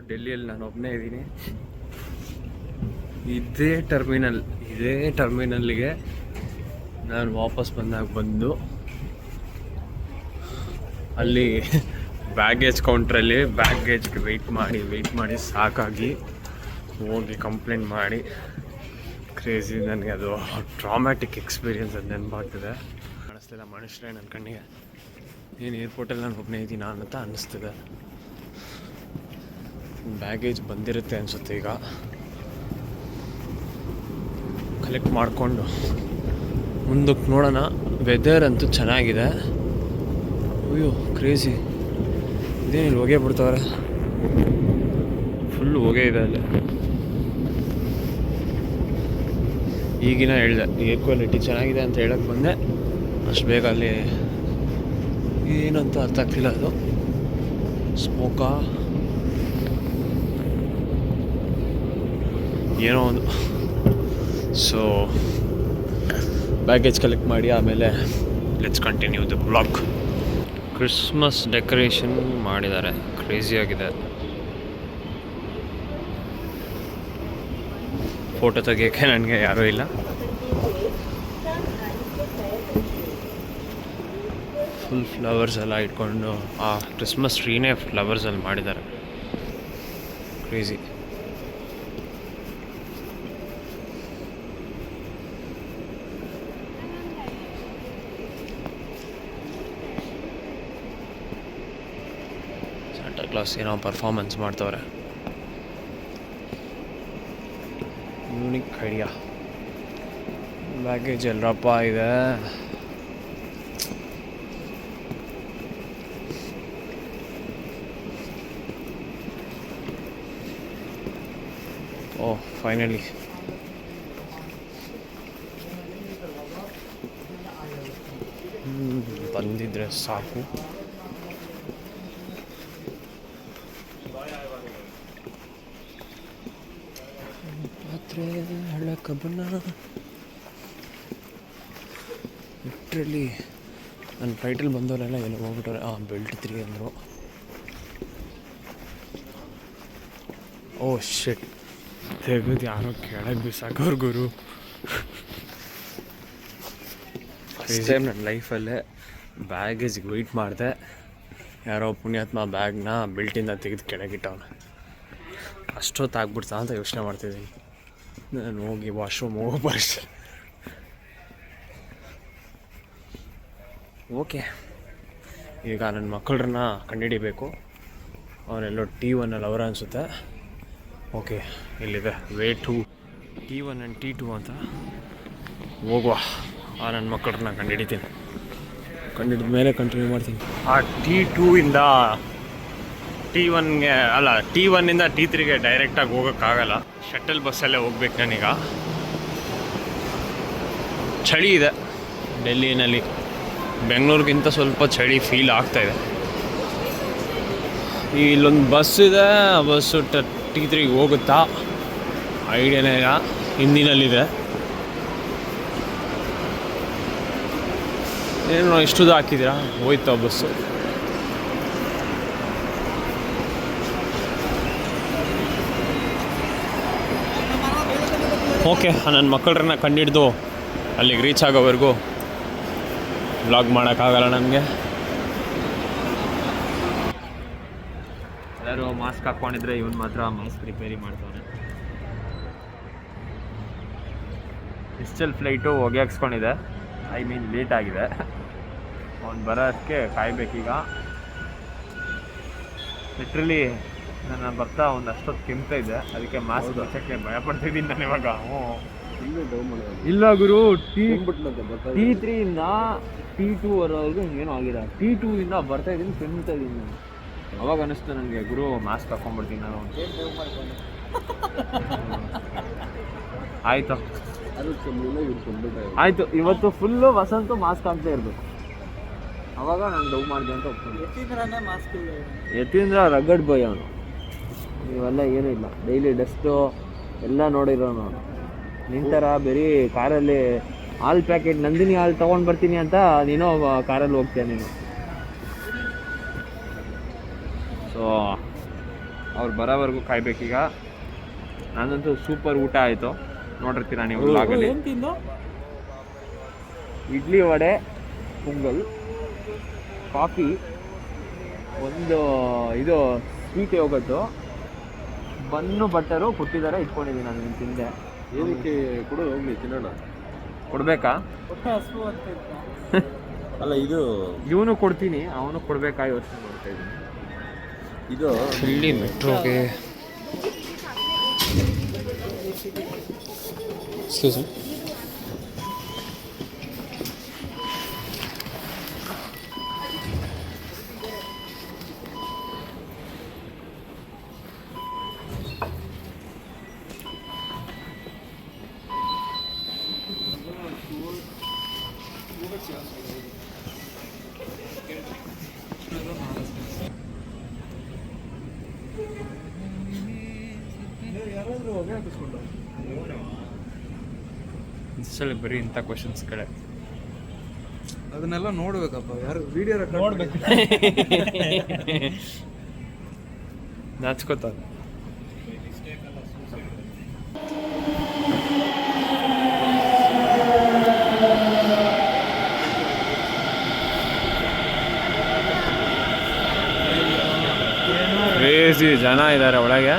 ಡೆಲ್ಲಿಯಲ್ಲಿ ನಾನು ಒಬ್ಬನೇ ಇದ್ದೀನಿ. ಇದೇ ಟರ್ಮಿನಲ್ಗೆ ನಾನು ವಾಪಸ್ ಬಂದು ಅಲ್ಲಿ ಬ್ಯಾಗೇಜ್ ಕೌಂಟ್ರಲ್ಲಿ ಬ್ಯಾಗೇಜ್ಗೆ ವೆಯ್ಟ್ ಮಾಡಿ ಸಾಕಾಗಿ ಹೋಗಿ ಕಂಪ್ಲೇಂಟ್ ಮಾಡಿ ಕ್ರೇಜಿ. ನನಗೆ ಅದು ಟ್ರಾಮ್ಯಾಟಿಕ್ ಎಕ್ಸ್ಪೀರಿಯನ್ಸ್ ಅದು ನೆನಪಾಗ್ತಿದೆ. ಕಾಣಿಸ್ತಿಲ್ಲ ಮನುಷ್ಯರೇ ನನ್ನ ಕಣ್ಣಿಗೆ. ಏನು ಏರ್ಪೋರ್ಟಲ್ಲಿ ನಾನು ಒಬ್ಬನೇ ಇದ್ದೀನಿ ಅಂತ ಅನ್ನಿಸ್ತಿದೆ. ಬ್ಯಾಗೇಜ್ ಬಂದಿರುತ್ತೆ ಅನಿಸುತ್ತೆ. ಈಗ ಕಲೆಕ್ಟ್ ಮಾಡಿಕೊಂಡು ಮುಂದಕ್ಕೆ ನೋಡೋಣ. ವೆದರ್ ಅಂತೂ ಚೆನ್ನಾಗಿದೆ. ಅಯ್ಯೋ ಕ್ರೇಜಿ. ಇದೇನಿಲ್ಲ ಹೊಗೆ ಬಿಡ್ತವ್ರೆ. ಫುಲ್ಲು ಹೊಗೆ ಇದೆ ಅಲ್ಲಿ. ಈಗಿನ ಹೇಳಿದೆ ಏರ್ ಕ್ವಾಲಿಟಿ ಚೆನ್ನಾಗಿದೆ ಅಂತ ಹೇಳಕ್ಕೆ ಬಂದೆ. ಅಷ್ಟು ಬೇಗ ಅಲ್ಲಿ ಏನಂತ ಅರ್ಥ ಆಗ್ತಿಲ್ಲ. ಅದು ಸ್ಮೋಕಾ ಏನೋ ಒಂದು. ಸೊ ಬ್ಯಾಗೇಜ್ ಕಲೆಕ್ಟ್ ಮಾಡಿ ಆಮೇಲೆ let's continue the blog. Christmas decoration ಮಾಡಿದ್ದಾರೆ, ಕ್ರೇಜಿಯಾಗಿದೆ. ಫೋಟೋ ತೆಗಿಯೋಕ್ಕೆ ನನಗೆ ಯಾರೂ ಇಲ್ಲ. ಫುಲ್ ಫ್ಲವರ್ಸ್ ಎಲ್ಲ ಇಟ್ಕೊಂಡು ಆ ಕ್ರಿಸ್ಮಸ್ ಟ್ರೀನೇ ಫ್ಲವರ್ಸಲ್ಲಿ ಮಾಡಿದ್ದಾರೆ, ಕ್ರೇಜಿ. ಸಾಂಟಾ ಕ್ಲಾಸ್ ಏನೋ ಪರ್ಫಾರ್ಮೆನ್ಸ್ ಮಾಡ್ತವ್ರೆ. Unique idea. ಬ್ಯಾಗೇಜ್ ಎಲ್ಲರಪ್ಪ ಇದೆ. ಓ ಫೈನಲಿ ಬಂದಿದ್ರೆ ಸಾಕು. ಪಾತ್ರೆ ಹಳೆ ಕಬ್ಬನ ಲಿಟ್ರಲಿ ನನ್ನ ಫ್ಲೈಟಲ್ಲಿ ಬಂದವರೆಲ್ಲ ಎಲ್ಲ ಹೋಗ್ಬಿಟ್ಟವ್ರೆ. ಬೆಲ್ಟ್ 3 ಅಂದರು. ಓ ಶಿಟ್, ತೆಗೆದು ಯಾರೋ ಕೆಳಗೆ ಬಿಸಾಕೋರು ಗುರು. ಫಸ್ಟ್ ಟೈಮ್ ನನ್ನ ಲೈಫಲ್ಲೇ ಬ್ಯಾಗೇಜ್ಗೆ ವೆಯ್ಟ್ ಮಾಡಿದೆ. ಯಾರೋ ಪುಣ್ಯಾತ್ಮ ಬ್ಯಾಗ್ನ ಬೆಲ್ಟಿಂದ ತೆಗೆದು ಕೆಳಗಿಟ್ಟವನು. ಅಷ್ಟೊತ್ತಾಗ್ಬಿಡ್ತಾ ಅಂತ ಯೋಚನೆ ಮಾಡ್ತಿದ್ದೀನಿ. ನಾನು ಹೋಗಿ ವಾಶ್ರೂಮ್ ಹೋಗೋ ಪರಿಸ್ಥಿತಿ. ಓಕೆ, ಈಗ ನನ್ನ ಮಕ್ಕಳನ್ನ ಕಂಡುಹಿಡಿಬೇಕು. ಅವರೆಲ್ಲೋ T1 ಅವರ ಅನಿಸುತ್ತೆ. ಓಕೆ, ಇಲ್ಲಿದೆ ವೇ 2 T1 ಆ್ಯಂಡ್ T2 ಅಂತ. ಹೋಗುವ, ನನ್ನ ಮಕ್ಕಳನ್ನ ಕಂಡುಹಿಡಿತೀನಿ. ಕಂಡುಹಿಡಿದ ಮೇಲೆ ಕಂಟಿನ್ಯೂ ಮಾಡ್ತೀನಿ. ಆ T2 ಇಂದ T1ಗೆ ಅಲ್ಲ, T1 ಇಂದ T3ಗೆ ಡೈರೆಕ್ಟಾಗಿ ಹೋಗೋಕ್ಕಾಗಲ್ಲ. ಶಟಲ್ ಬಸ್ಸಲ್ಲೇ ಹೋಗ್ಬೇಕು ನಾನೀಗ. ಚಳಿ ಇದೆ ಡೆಲ್ಲಿನಲ್ಲಿ, ಬೆಂಗಳೂರಿಗಿಂತ ಸ್ವಲ್ಪ ಚಳಿ ಫೀಲ್ ಆಗ್ತಾಯಿದೆ. ಇಲ್ಲೊಂದು ಬಸ್ ಇದೆ, ಆ ಬಸ್ಸು T3ಗೆ ಹೋಗುತ್ತಾ ಐಡಿಯಾನೇ ಇಲ್ಲ. ಹಿಂದಿನಲ್ಲಿದೆ. ಏನು ಇಷ್ಟುದು ಹಾಕಿದ್ದೀರಾ, ಹೋಯ್ತು ಆ ಬಸ್ಸು. ಓಕೆ, ನನ್ನ ಮಕ್ಕಳನ್ನ ಕಂಡಿಡ್ದು ಅಲ್ಲಿಗೆ ರೀಚ್ ಆಗೋವರೆಗೂ ವ್ಲಾಗ್ ಮಾಡೋಕ್ಕಾಗಲ್ಲ ನನಗೆ. ಎಲ್ಲರೂ ಮಾಸ್ಕ್ ಹಾಕ್ಕೊಂಡಿದ್ರೆ ಇವನು ಮಾತ್ರ ಮಾಸ್ಕ್ ರಿಪೇರಿ ಮಾಡ್ತಾನೆ. ಇಸ್ಟಲ್ ಫ್ಲೈಟು ಹೊಗೆ ಹಾಕ್ಸ್ಕೊಂಡಿದೆ, ಐ ಮೀನ್ ಲೇಟ್ ಆಗಿದೆ. ಅವ್ನು ಬರೋದಕ್ಕೆ ಕಾಯಬೇಕೀಗ. ಲಿಟ್ರಲಿ ನನ್ನ ಬರ್ತಾ ಒಂದು ಅಷ್ಟೊತ್ತು ಕೆಮ್ತಾ ಇದೆ, ಅದಕ್ಕೆ ಮಾಸ್ಕ್ ಹಾಕೋಕ್ಕೆ ಭಯಪಡ್ತಿದ್ದೀನಿ ನಾನು ಇವಾಗ. ಇಲ್ಲ ಗುರು, T3 ಇಂದ T2 ವರೆಗೂ ಏನೋ ಆಗಿದೆ. T2 ಇಂದ ಬರ್ತಾ ಇದ್ದೀನಿ, ಕೆಮ್ತಾ ಇದ್ದೀನಿ ನಾನು. ಅವಾಗ ಅನ್ನಿಸ್ತು ನನಗೆ, ಗುರು ಮಾಸ್ಕ್ ಹಾಕೊಂಡ್ಬಿಡ್ತೀನಿ ನಾನು. ಆಯಿತು ಆಯಿತು, ಇವತ್ತು ಫುಲ್ಲು ವಸಂತು ಮಾಸ್ಕ್ ಹಾಕ್ತಾ ಇರಬೇಕು. ಅವಾಗ ನಾನು ಡೌ ಮಾಡಿದೆ ಅಂತ ಒಪ್ಕೊಂಡು. ಯತೀಂದ್ರ ರಗಡ್ ಬಾಯ್ ಅವನು. ಇವೆಲ್ಲ ಏನೂ ಇಲ್ಲ, ಡೈಲಿ ಡಸ್ಟು ಎಲ್ಲ ನೋಡಿರೋನು. ನಿಂತರ ಬರೀ ಕಾರಲ್ಲಿ ಹಾಲು ಪ್ಯಾಕೆಟ್, ನಂದಿನಿ ಹಾಲು ತೊಗೊಂಡು ಬರ್ತೀನಿ ಅಂತ ನೀನು ಕಾರಲ್ಲಿ ಹೋಗ್ತೀಯ ನೀನು. ಸೊ ಅವ್ರು ಬರೋವರೆಗೂ ಕಾಯ್ಬೇಕೀಗ. ನಾನಂತೂ ಸೂಪರ್ ಊಟ ಆಯಿತು, ನೋಡಿರ್ತೀರ ನೀವು ವ್ಲಾಗಲ್ಲಿ. ಇಡ್ಲಿ, ವಡೆ, ಪೊಂಗಲ್, ಕಾಫಿ, ಒಂದು ಇದು ಸ್ವೀಟ್ ಯೋಗಟ್ಟು, ಬನ್ನು ಬಟ್ಟರು ಕೊಟ್ಟಿದ್ದಾರೆ, ಇಟ್ಕೊಂಡಿದ್ದೀನಿ ನಾನು ತಿಂದೆ. ಏನಕ್ಕೆ ಕೊಡು, ಹೋಗ್ಲಿ ತಿನ್ನೋಣ. ಕೊಡ್ಬೇಕಾ? ಅಲ್ಲ ಇದು ಇವನು ಕೊಡ್ತೀನಿ, ಅವನು ಕೊಡ್ಬೇಕಾ ಯೋಚನೆ ಮಾಡ್ತಾ ಇದ್ದೀನಿ. ಇದು ಇಲ್ಲಿ ಮೆಟ್ರೋಗೆ ಎಕ್ಸ್ಕ್ಯೂಸ್ ಮಿ. ಇನ್ಸ್ಟಲ್ಲಿ ಬರೀ ಇಂಥ ಕ್ವಶನ್ಸ್ಗಳೇ. ಅದನ್ನೆಲ್ಲ ನೋಡ್ಬೇಕಪ್ಪ, ಯಾರು ವಿಡಿಯೋ ನೋಡ್ಬೇಕು. ನಾಚ್ಕೋತಾರೆ. ಕ್ರೇಜಿ ಜನ ಇದ್ದಾರೆ ಒಳಗೆ.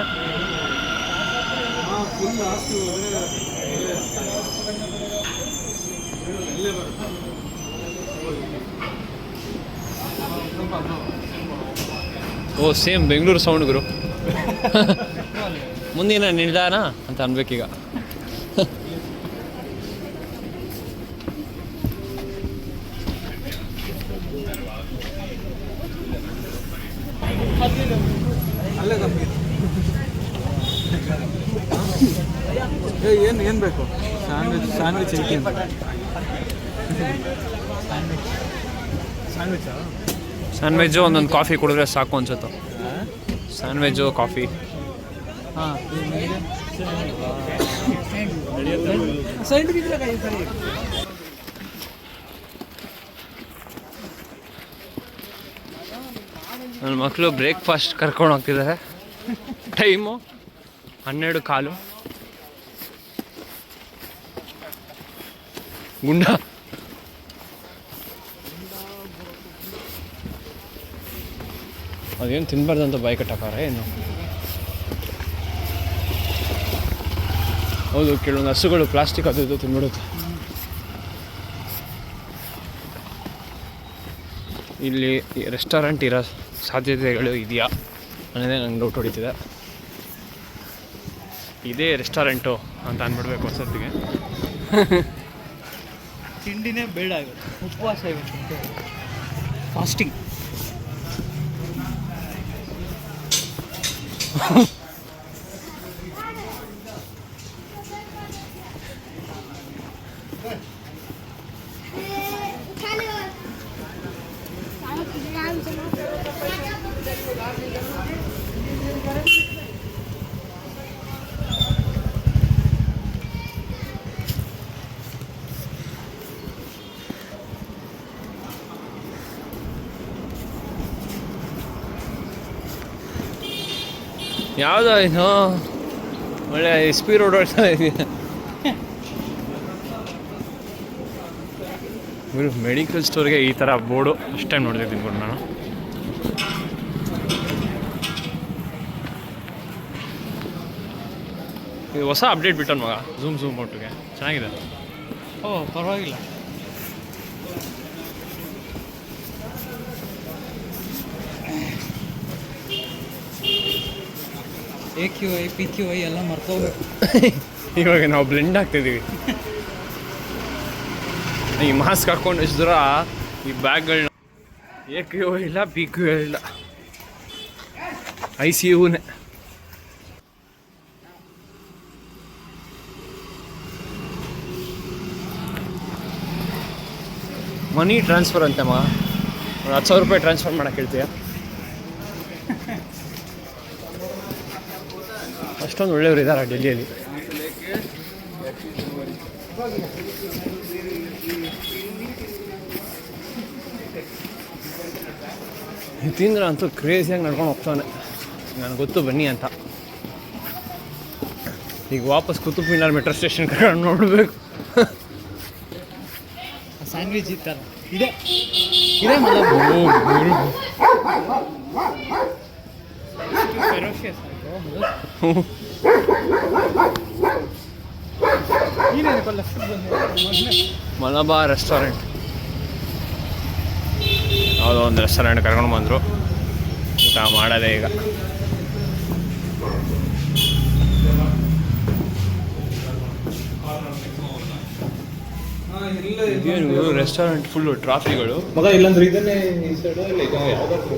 ಓ ಸೇಮ್ ಬೆಂಗಳೂರು ಸೌಂಡ್ ಗುರು. ಮುಂದಿನ ನಿಲ್ದಾಣ ಅಂತ ಅನ್ಬೇಕೀಗ. ಅಲ್ಲೇ ಕಮ್ಮಿ. ಏನು ಬೇಕು? ಸ್ಯಾಂಡ್ವಿಚ್ ಐತಿ ಅಂತ. ಸ್ಯಾಂಡ್ವಿಚ್ಚು ಒಂದೊಂದು ಕಾಫಿ ಕುಡಿದ್ರೆ ಸಾಕು ಅನ್ಸುತ್ತೆ. Sandwich coffee. ಹಾಂ ನನ್ನ ಮಕ್ಕಳು ಬ್ರೇಕ್ಫಾಸ್ಟ್ ಕರ್ಕೊಂಡು ಹೋಗ್ತಿದ್ದಾರೆ. ಟೈಮು 12:15. ಗುಂಡ ಅದೇನು ತಿನ್ಬಾರ್ದಂತ ಬಾಯಿ ಕಟ್ಟಕ್ಕಾರ ಏನು? ಹೌದು, ಕೆಲವೊಂದು ಹಸುಗಳು ಪ್ಲಾಸ್ಟಿಕ್ ಅದು ಇದು ತಿನ್ಬಿಡುತ್ತೆ. ಇಲ್ಲಿ ರೆಸ್ಟೋರೆಂಟ್ ಇರೋ ಸಾಧ್ಯತೆಗಳು ಇದೆಯಾ ಅನ್ನೋದೇ ನಂಗೆ ಡೌಟ್ ಹೊಡಿತಿದೆ. ಇದೇ ರೆಸ್ಟೋರೆಂಟು ಅಂತ ಅಂದ್ಬಿಡ್ಬೇಕು ಹೊಸತ್ತಿಗೆ. ತಿಂಡಿನೇ ಬೇಡ ಆಗುತ್ತೆ, ಉಪವಾಸ ಇವತ್ತು, ಫಾಸ್ಟಿಂಗ್. ಯಾವುದೋ ಇದು ಒಳ್ಳೆ ಎಸ್ ಪಿ ರೋಡ್ ಓಡ್ತಾ ಇದೆಯಾ? ಮೆಡಿಕಲ್ ಸ್ಟೋರ್ಗೆ ಈ ಥರ ಬೋರ್ಡು ಫಸ್ಟ್ ಟೈಮ್ ನೋಡ್ತಿದ್ದೀನಿ ಕೂಡ ನಾನು. ಇದು ಹೊಸ ಅಪ್ಡೇಟ್ ಬಿಟ್ಟನು ಮಗ, ಝೂಮ್ ಒಟ್ಟಿಗೆ ಚೆನ್ನಾಗಿದೆ. ಓ ಪರವಾಗಿಲ್ಲ. AQI PQI ಎಲ್ಲ ಮರ್ತೋಗ್ಬೇಕು. ಇವಾಗ ನಾವು ಬ್ಲೆಂಡ್ ಆಗ್ತಿದ್ದೀವಿ. ಈ ಮಾಸ್ಕ್ ಹಾಕ್ಕೊಂಡು ಎಷ್ಟು ದೂರ ಈ ಬ್ಯಾಗ್ಗಳನ್ನ AQI ಇಲ್ಲ PQI ಇಲ್ಲ, ICUನೇ. ಮನಿ ಟ್ರಾನ್ಸ್ಫರ್ ಅಂತೆ ಮಗ, ಒಂದು 10,000 ರೂಪಾಯಿ ಟ್ರಾನ್ಸ್ಫರ್ ಮಾಡೋಕ್ಕೆ ಹೇಳ್ತೀಯ? ಅಷ್ಟೊಂದು ಒಳ್ಳೆಯವರು ಇದ್ದಾರೆ ಡೆಲ್ಲಿಯಲ್ಲಿ. ತಿಂದ್ರೆ ಅಂತೂ ಕ್ರೇಜಿಯಾಗಿ ನಡ್ಕೊಂಡು ಹೋಗ್ತಾನೆ. ನನಗೆ ಗೊತ್ತು ಬನ್ನಿ ಅಂತ. ಈಗ ವಾಪಸ್ ಕುತುಬ್ ಮಿನಾರ್ ಮೆಟ್ರೋ ಸ್ಟೇಷನ್ ಕರ್ಕೊಂಡು ನೋಡಬೇಕು. ಸ್ಯಾಂಡ್ವಿಚ್ ಇತ್ತಲ್ಲ, ಇದೆ ಮಲಬಾರ್ ರೆಸ್ಟೋರೆಂಟ್ ಯಾವುದೋ ಒಂದು ರೆಸ್ಟೋರೆಂಟ್ ಕರ್ಕೊಂಡು ಬಂದರು. ಊಟ ಮಾಡೋದೇ ಈಗ. ಇದೇನು ರೆಸ್ಟೋರೆಂಟ್ ಫುಲ್ಲು ಟ್ರಾಫಿಗಳು ಮಗ. ಇಲ್ಲಾಂದ್ರೆ ಇದನ್ನೇ ಈ ಸೈಡು ಇಲ್ಲ ಈಗ ಯಾವ್ದಾದ್ರು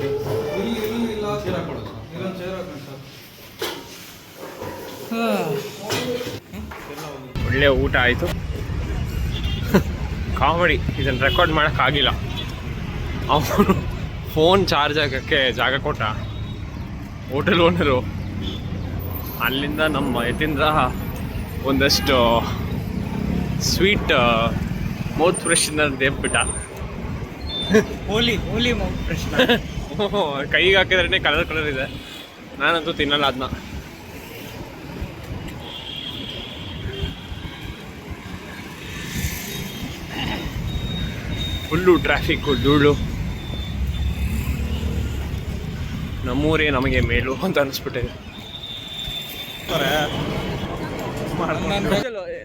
ಒಳ್ಳೆ ಊಟ ಆಯಿತು. ಕಾಮಿಡಿ, ಇದನ್ನು ರೆಕಾರ್ಡ್ ಮಾಡೋಕ್ಕಾಗಿಲ್ಲ. ಅವನು ಫೋನ್ ಚಾರ್ಜ್ ಆಗೋಕ್ಕೆ ಜಾಗ ಕೊಟ್ಟ ಹೋಟೆಲ್ ಓನರು. ಅಲ್ಲಿಂದ ನಮ್ಮ ಯತೀಂದ್ರ ಒಂದಷ್ಟು ಸ್ವೀಟ್ ಮೌತ್ ಫ್ರೆಶ್ನರ್ ದೇವ್ಬಿಟ್ಟ. ಓಲಿ ಪ್ರಶ್ನೆ. ಕೈಗೆ ಹಾಕಿದ್ರೆ ಕಲರ್ ಇದೆ. ನಾನಂತೂ ತಿನ್ನಲ್ಲ ಅದನ್ನ. ಫುಲ್ಲು ಟ್ರಾಫಿಕ್ಕು, ಧೂಳು. ನಮ್ಮೂರೇ ನಮಗೆ ಮೇಲು ಅಂತ ಅನಿಸ್ಬಿಟ್ಟಿದೆ.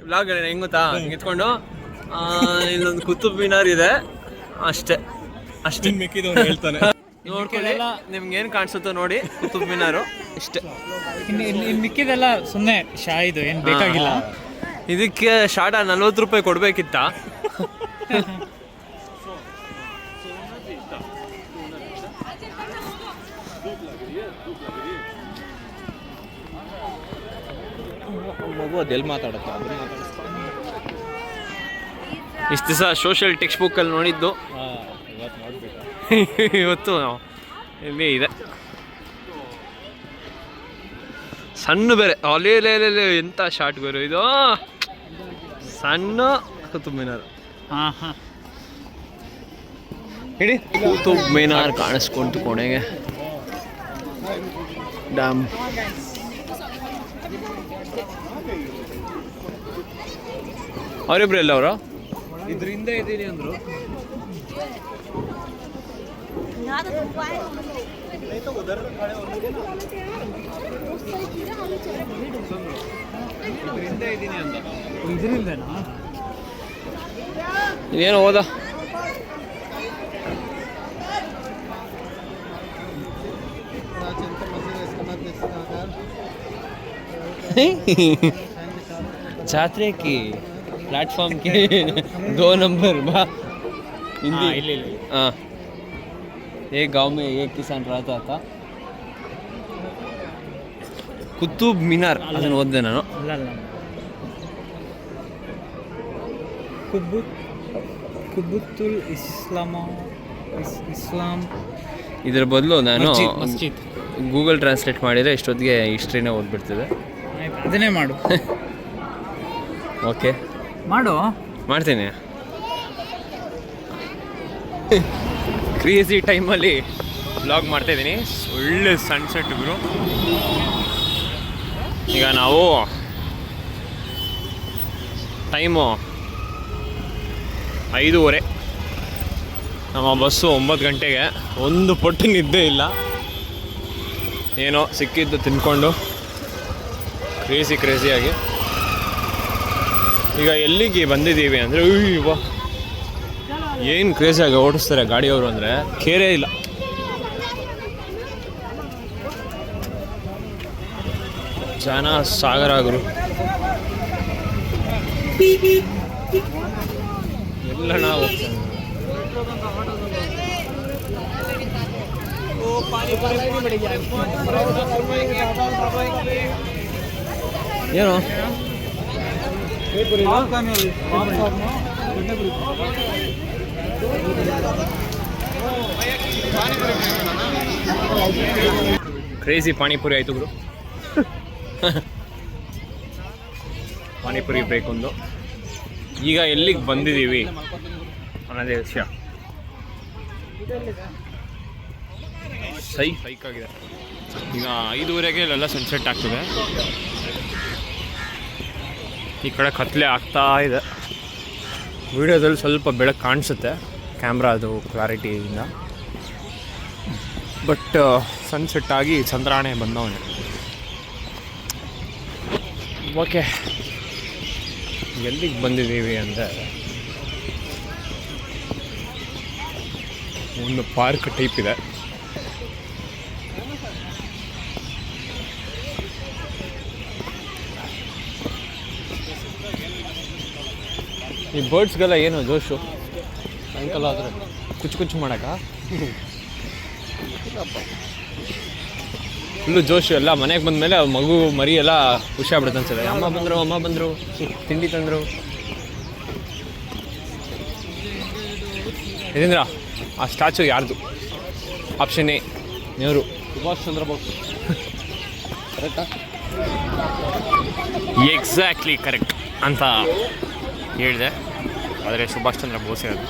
ವ್ಲಾಗ್ ಹೆಂಗ್ ಗೊತ್ತಾ, ಎತ್ಕೊಂಡು ಇಲ್ಲೊಂದು ಕುತುಬ್ ಮಿನಾರ್ ಇದೆ, ಅಷ್ಟೇ. ಮಿಕ್ಕಿದವ್ನು ಹೇಳ್ತಾನೆ. ನೋಡ್ಕೊಳ್ಳಿ, ನಿಮ್ಗೆ ಏನು ಕಾಣಿಸುತ್ತೋ ನೋಡಿ, ಕುತುಬ್ ಮಿನಾರು ಇಷ್ಟೇ. ಇನ್ನು ಮಿಕ್ಕಿದೆಲ್ಲ ಸುಮ್ಮನೆ ಇದು ಏನು ಬೇಕಾಗಿಲ್ಲ. ಇದಕ್ಕೆ ಶಾಟ 40 ರೂಪಾಯಿ ಕೊಡ್ಬೇಕಿತ್ತ. ಅದೆಲ್ಲಿ ಮಾತಾಡುತ್ತೆ ಇಷ್ಟು ದಿವಸ ಸೋಷಿಯಲ್ ಟೆಕ್ಸ್ಟ್ ಬುಕ್ಕಲ್ಲಿ ನೋಡಿದ್ದು, ಇವತ್ತು ಇಲ್ಲಿ ಇದೆ. ಸಣ್ಣ ಬೇರೆ ಅಲೇ ಎಂಥ ಶಾರ್ಟ್ ಬೇರೆ ಇದು, ಸಣ್ಣ ಕುತುಬ್ ಮಿನಾರ್. ಹೇಳಿ, ಕುತುಬ್ ಮಿನಾರ್ ಕಾಣಿಸ್ಕೊಂತು ಕೊನೆಗೆ. ಡ್ಯಾಮ್ ಅವರಿಬ್ರು ಎಲ್ಲ ಅವರು ಇದರಿಂದ ಇದ್ದೀನಿ ಅಂದ್ರು. ಇದರಿಂದ ಇದ್ದೀನಿ ಅಂತ. ಇದರಿಂದನಾ? ಏನು ಹೋದ छात्रे की प्लेटफॉर्म के 2 नंबर बा हिंदी. हाँ, एक गांव में एक किसान रहता था. ಕುತುಬ್ ಮಿನಾರ್ ಅದನ್ನು ಓದಿದೆ ನಾನು. ಕುಬುತ್ತುಲ್ ಇಸ್ಲಾಂ. ಇದರ ಬದಲು ನಾನು ಮಸ್ಜಿದ್ ಗೂಗಲ್ ಟ್ರಾನ್ಸ್ಲೇಟ್ ಮಾಡಿದರೆ ಇಷ್ಟೊತ್ತಿಗೆ ಹಿಸ್ಟ್ರಿನೇ ಓದ್ಬಿಡ್ತಿದೆ. ಅದನ್ನೇ ಮಾಡು. ಓಕೆ, ಮಾಡ್ತೀನಿ. ಕ್ರೇಜಿ ಟೈಮಲ್ಲಿ ವ್ಲಾಗ್ ಮಾಡ್ತಾಯಿದ್ದೀನಿ. ಒಳ್ಳೆ ಸನ್ಸೆಟ್ ಗುರು. ಈಗ ನಾವು ಟೈಮು 5:30. ನಮ್ಮ ಬಸ್ಸು 9 ಗಂಟೆಗೆ. ಒಂದು ಪೊಟ್ಟು ನಿದ್ದೆ ಇಲ್ಲ. ಏನೋ ಸಿಕ್ಕಿದ್ದು ತಿನ್ಕೊಂಡು ಕ್ರೇಜಿಯಾಗಿ ಈಗ ಎಲ್ಲಿಗೆ ಬಂದಿದ್ದೀವಿ ಅಂದರೆ, ಇವ ಏನು ಕ್ರೇಜಿಯಾಗಿ ಓಡಿಸ್ತಾರೆ ಗಾಡಿಯವರು ಅಂದರೆ ಕೇರೇ ಇಲ್ಲ. ಜನ ಸಾಗರ ಗುರು. ಎಲ್ಲ ನಾವು ಏನು ಕ್ರೇಜಿ ಪಾನಿಪುರಿ ಆಯಿತು ಗುರು. ಪಾನಿಪುರಿ ಬೇಕೊಂದು. ಈಗ ಎಲ್ಲಿಗೆ ಬಂದಿದ್ದೀವಿ ಅನ್ನೋದೇ ವಿಷಯ. ಸೈಕ್ ಆಗಿದೆ. ಈಗ 5:30ಗೆ ಇಲ್ಲೆಲ್ಲ ಸನ್ಸೆಟ್ ಆಗ್ತದೆ. ಈ ಕಡೆ ಕತ್ಲೆ ಆಗ್ತಾ ಇದೆ. ವಿಡಿಯೋದಲ್ಲಿ ಸ್ವಲ್ಪ ಬೆಳಕು ಕಾಣಿಸುತ್ತೆ ಕ್ಯಾಮ್ರಾ ಅದು ಕ್ಲಾರಿಟಿಯಿಂದ. ಬಟ್ ಸನ್ಸೆಟ್ ಆಗಿ ಚಂದ್ರಾಣೆ ಬಂದವನೇ. ಓಕೆ, ಎಲ್ಲಿಗೆ ಬಂದಿದ್ದೀವಿ ಅಂದರೆ ಒಂದು ಪಾರ್ಕ್ ಟೈಪ್ ಇದೆ. ಈ ಬರ್ಡ್ಸ್ಗೆಲ್ಲ ಏನು ಜೋಶು ಸಾಯಂಕಾಲ ಆದರೆ ಕುಚ್ಚು ಮಾಡೋಕ್ಕ ಫುಲ್ಲು ಜೋಶು. ಎಲ್ಲ ಮನೆಗೆ ಬಂದಮೇಲೆ ಮಗು ಮರಿ ಎಲ್ಲ ಖುಷಿ ಆಗ್ಬಿಡುತ್ತೆ ಅನ್ಸುತ್ತೆ. ಅಮ್ಮ ಬಂದರು ತಿಂಡಿ ತಂದರು. ಇದೀಂದ್ರ ಆ ಸ್ಟ್ಯಾಚು ಯಾರ್ದು? Option A Nehru. ಸುಭಾಷ್ ಚಂದ್ರ ಬೋಸ್. ಕರೆಕ್ಟಾ? ಎಕ್ಸಾಕ್ಟ್ಲಿ ಕರೆಕ್ಟ್ ಅಂತ ಹೇಳಿದೆ, ಆದರೆ ಸುಭಾಷ್ ಚಂದ್ರ ಬೋಸ್ ಅದು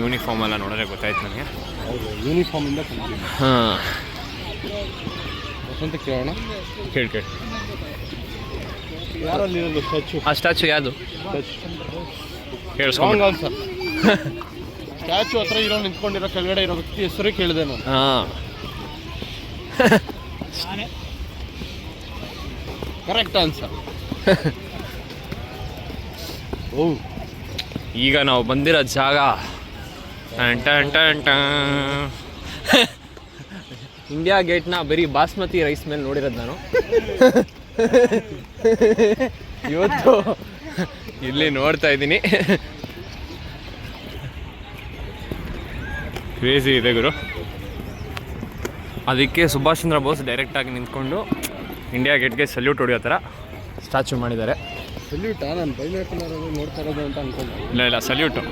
ಯೂನಿಫಾರ್ಮ್ ಎಲ್ಲ ನೋಡಿದ್ರೆ ಗೊತ್ತಾಯ್ತು ನನಗೆ. ಹೌದು, ಯೂನಿಫಾರ್ಮಿಂದ ಕನ್ಫ್ಯೂಸ್. ಹಾಂ, ವಸಂತ ಕೇಳೋಣ. ಕೇಳಿ ಯಾರಲ್ಲಿ ಇರೋದು ಸ್ಟ್ಯಾಚು? ಆ ಸ್ಟ್ಯಾಚು ಯಾವುದು ರಾಂಗ್ ಕೇಳಿಸ್ಕೊಂಡು? ಆನ್ಸರ್. ಸ್ಟ್ಯಾಚು ಹತ್ರ ಇರೋ ನಿಂತ್ಕೊಂಡಿರೋ ಕೆಳಗಡೆ ಇರೋ ವ್ಯಕ್ತಿ ಹೆಸರು ಕೇಳಿದೆ ನಾನು. ಹಾಂ, ಕರೆಕ್ಟ್ ಆನ್ಸರ್. ಓ, ಈಗ ನಾವು ಬಂದಿರೋ ಜಾಗ ಟನ್ ಟನ್ ಟನ್ ಟನ್. ಇಂಡಿಯಾ ಗೇಟ್ನ ಬರೀ ಬಾಸ್ಮತಿ ರೈಸ್ ಮೇಲೆ ನೋಡಿರೋದು ನಾನು. ಇವತ್ತು ಇಲ್ಲಿ ನೋಡ್ತಾ ಇದ್ದೀನಿ. ಕ್ರೇಜಿ ಇದೆ ಗುರು. ಅದಕ್ಕೆ ಸುಭಾಷ್ ಚಂದ್ರ ಬೋಸ್ ಡೈರೆಕ್ಟಾಗಿ ನಿಂತ್ಕೊಂಡು ಇಂಡಿಯಾ ಗೇಟ್ಗೆ ಸಲ್ಯೂಟ್ ಹೊಡೆಯೋ ಥರ ಸ್ಟ್ಯಾಚು ಮಾಡಿದ್ದಾರೆ. ಸಲ್ಯೂಟಾ? ನಾನು ಬೈನಾಕುಲರ್ ನೋಡ್ತಾ ಇರೋದು ಅಂತ ಅನ್ಕೊಂಡೆ. ಇಲ್ಲ ಸಲ್ಯೂಟು,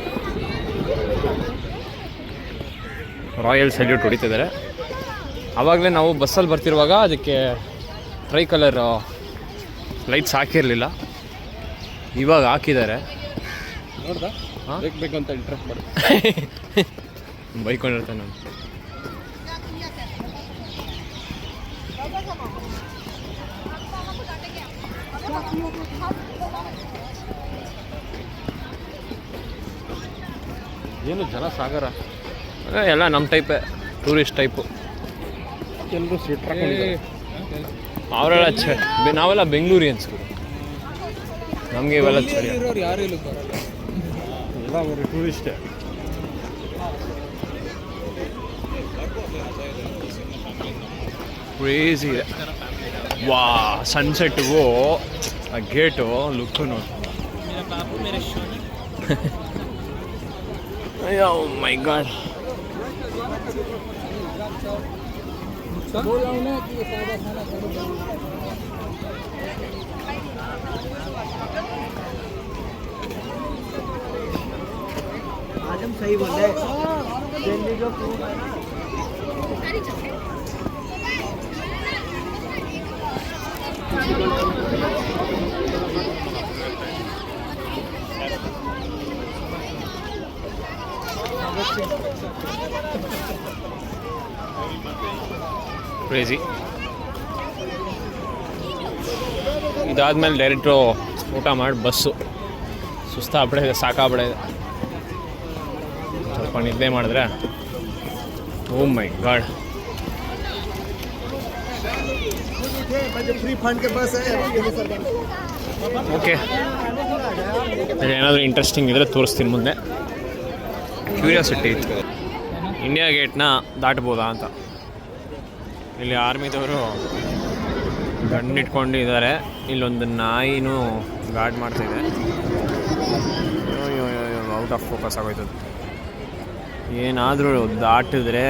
ರಾಯಲ್ ಸಲ್ಯೂಟ್ ಹೊಡಿತಿದ್ದಾರೆ. ಆವಾಗಲೇ ನಾವು ಬಸ್ಸಲ್ಲಿ ಬರ್ತಿರುವಾಗ ಅದಕ್ಕೆ ಟ್ರೈ ಕಲರ್ ಲೈಟ್ಸ್ ಹಾಕಿರಲಿಲ್ಲ, ಇವಾಗ ಹಾಕಿದ್ದಾರೆ. ನೋಡ್ದಾ? ಹಾಂ, ಬೇಕು ಅಂತ ಇಂಟ್ರೆಸ್ಟ್ ಮಾಡಿ ಬೈಕೊಂಡಿರ್ತಾನೆ ನಾನು. ಏನು ಜನ ಸಾಗರ, ಎಲ್ಲ ನಮ್ಮ ಟೈಪೇ, ಟೂರಿಸ್ಟ್ ಟೈಪು. ಎಲ್ಲರೂ ಸ್ವೆಟ್ರ್ ಹಾಕೊಂಡಿದ್ದಾರೆ. ಅವರೆಲ್ಲ ನಾವೆಲ್ಲ ಬೆಂಗಳೂರಿಯನ್ಸ್, ನಮಗೆ ಇವೆಲ್ಲ ಚಳಿ. ಯಾರು ಇಲ್ಲ ಬರಲ್ಲ, ಎಲ್ಲ ಅವರು ಟೂರಿಸ್ಟೇ. ಕ್ರೇಜಿ ಇದೆ. ವಾ, ಸನ್ಸೆಟ್ಗೂ ಆ ಗೇಟು ಲುಕ್ಕು ನೋಡಿ. ಅಯ್ಯೋ ಮೈ ಗಾಡ್. सही बोले दिल्ली जो ಕ್ರೇಜಿ. ಇದಾದ್ಮೇಲೆ ಡೈರೆಕ್ಟು ಊಟ ಮಾಡಿ ಬಸ್ಸು. ಸುಸ್ತಾಗ್ಬಿಡಿದೆ, ಸಾಕಾಗ್ಬಿಡಿದೆ. ಸ್ವಲ್ಪ ನಿದ್ದೆ ಮಾಡಿದ್ರೆ ಓ ಮೈ ಗಾಡ್. ಓಕೆ, ಏನಾದರೂ ಇಂಟ್ರೆಸ್ಟಿಂಗ್ ಇದ್ದರೆ ತೋರಿಸ್ತೀನಿ ಮುಂದೆ. ಕ್ಯೂರಿಯಾಸಿಟಿ ಇತ್ತು, ಇಂಡಿಯಾ ಗೇಟ್ನ ದಾಟ್ಬೋದಾ ಅಂತ. ಇಲ್ಲಿ ಆರ್ಮಿದವರು ಗಣ್ಣಿಟ್ಕೊಂಡಿದ್ದಾರೆ. ಇಲ್ಲೊಂದು ನಾಯಿನೂ ಗಾರ್ಡ್ ಮಾಡ್ತಾಯಿದೆ. ಔಟ್ ಆಫ್ ಫೋಕಸ್ ಆಗೋಯ್ತದೆ. ಏನಾದರೂ ದಾಟಿದ್ರೆ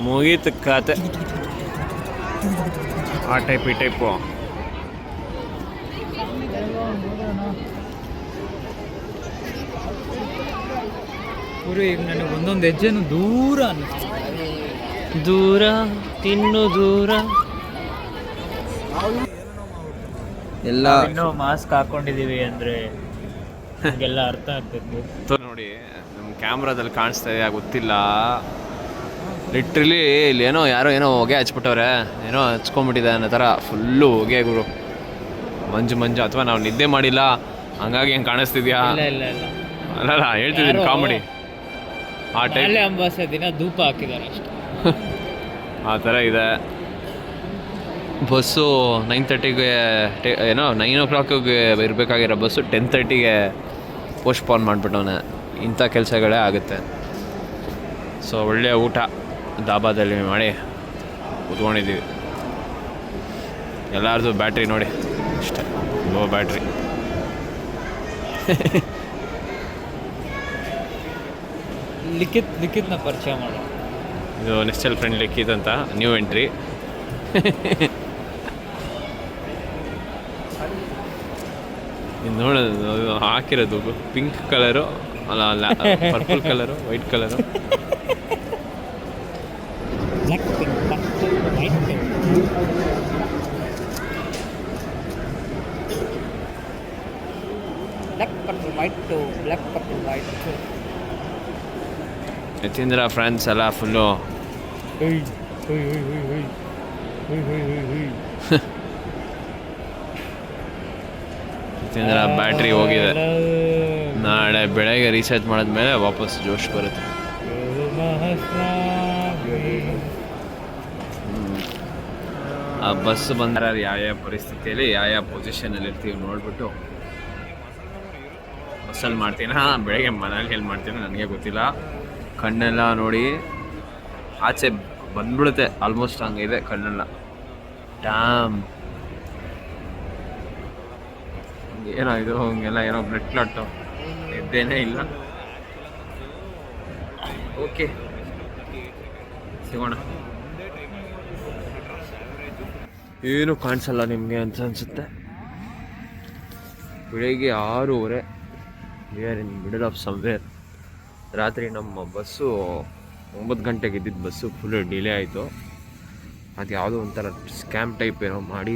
ಮುಗೀತು ಕತೆ. ಆ ಟೈಪ್ ಈ ಟೈಪು. ಗುರು, ಈಗ ನನಗೆ ಒಂದೊಂದು ಹೆಜ್ಜೆನೂ ದೂರ ಅನ್ನಿಸ್ತು. ದೂರ ತಿನ್ನು ದೂರ. ಎಲ್ಲ ಇನ್ನೂ ಮಾಸ್ಕ್ ಹಾಕೊಂಡಿದೀವಿ ಅಂದರೆ ಎಲ್ಲ ಅರ್ಥ ಆಗ್ಬೇಕು. ನೋಡಿ, ನಮ್ಮ ಕ್ಯಾಮ್ರಾದಲ್ಲಿ ಕಾಣಿಸ್ತಾ ಇದೆಯಾ ಗೊತ್ತಿಲ್ಲ. ಲಿಟ್ರಲಿ ಇಲ್ಲಿ ಯಾರೋ ಹೊಗೆ ಹಚ್ಬಿಟ್ಟವ್ರೆ, ಏನೋ ಹಚ್ಕೊಂಡ್ಬಿಟ್ಟಿದೆ ಅನ್ನೋ ಥರ ಫುಲ್ಲು ಹೊಗೆ ಗುರು. ಮಂಜು ಅಥವಾ ನಾವು ನಿದ್ದೆ ಮಾಡಿಲ್ಲ ಹಂಗಾಗಿ ಹೆಂಗೆ ಕಾಣಿಸ್ತಿದ್ಯಾ? ಇಲ್ಲ ಅಲ್ಲ ಹೇಳ್ತಿದ್ದೀನಿ, ಕಾಮಿಡಿ ಆ ಟೈಪ್. ಅಂಬಾಸೆ ದಿನ ಧೂಪ ಹಾಕಿದ್ದಾರೆ ಅಷ್ಟೇ. ಆ ಥರ ಇದೆ. ಬಸ್ಸು 9:30ಗೆ 9 o'clockಗೆ ಇರಬೇಕಾಗಿರೋ ಬಸ್ಸು 10:30ಗೆ ಪೋಸ್ಟ್ಪೋನ್ ಮಾಡಿಬಿಟ್ಟವನೆ. ಇಂಥ ಕೆಲಸಗಳೇ ಆಗುತ್ತೆ. ಸೊ ಒಳ್ಳೆಯ ಊಟ ದಾಬಾದಲ್ಲಿ ಮಾಡಿ ಕೂತ್ಕೊಂಡಿದ್ದೀವಿ. ಎಲ್ಲರದು ಬ್ಯಾಟ್ರಿ ನೋಡಿ ಅಷ್ಟೇ, ಲೋ ಬ್ಯಾಟ್ರಿ. ಲಿಖಿತ್ನ ಪರಿಚಯ ಮಾಡೋ. ಇದು ನೆಸ್ಟಲ್ ಫ್ರೆಂಡ್ ಲಿಖಿತ್ ಅಂತ, ನ್ಯೂ ಎಂಟ್ರಿ. ಇದು ನೋಡೋದು ಹಾಕಿರೋದು ಪಿಂಕ್ ಕಲರು, ಅಲ್ಲ purple colour, white colour. Black purple white black purple white. Yatindra friends ಎಲ್ಲ ಫುಲ್ಲು ಯತೀಂದ್ರ ಬ್ಯಾಟ್ರಿ ಹೋಗಿದೆ. ನಾಳೆ ಬೆಳಗ್ಗೆ ರೀಚಾರ್ಜ್ ಮಾಡಿದ್ಮೇಲೆ ವಾಪಸ್ ಜೋಶ್ ಬರುತ್ತೆ. ಆ ಬಸ್ ಬಂದ್ರೆ ಯಾವ ಪರಿಸ್ಥಿತಿಯಲ್ಲಿ ಯಾವ ಪೊಸಿಷನಲ್ಲಿ ಇರ್ತೀವಿ ನೋಡ್ಬಿಟ್ಟು ಬಸ್ಸಲ್ಲಿ ಮಾಡ್ತೀನಿ. ಬೆಳಗ್ಗೆ ಮನೇಲಿ ಎಲ್ಲಿ ಮಾಡ್ತೀನಿ ನನಗೆ ಗೊತ್ತಿಲ್ಲ. ಕಣ್ಣೆಲ್ಲ ನೋಡಿ ಆಚೆ ಬಂದ್ಬಿಡುತ್ತೆ, ಆಲ್ಮೋಸ್ಟ್ ಹಂಗಿದೆ ಕಣ್ಣೆಲ್ಲ. ಡ್ಯಾಮ್ ಏನೋ ಇದು ಹಂಗೆಲ್ಲ ಏನೋ ಬ್ಲಡ್ ಕ್ಲಾಟು ಇದ್ದೇನೇ ಇಲ್ಲ. ಓಕೆ ಸಿಗೋಣ. ಏನು ಕಾಣಿಸಲ್ಲ ನಿಮಗೆ ಅಂತ ಅನಿಸುತ್ತೆ. ಬೆಳಿಗ್ಗೆ 6:30 we are in middle of somewhere. ರಾತ್ರಿ ನಮ್ಮ ಬಸ್ಸು 9 ಗಂಟೆಗೆ ಇದ್ದಿದ್ದು ಬಸ್ಸು ಫುಲ್ ಡಿಲೇ ಆಯಿತು. ಅದು ಯಾವುದೋ ಒಂಥರ ಸ್ಕ್ಯಾಮ್ ಟೈಪ್ ಏನೋ ಮಾಡಿ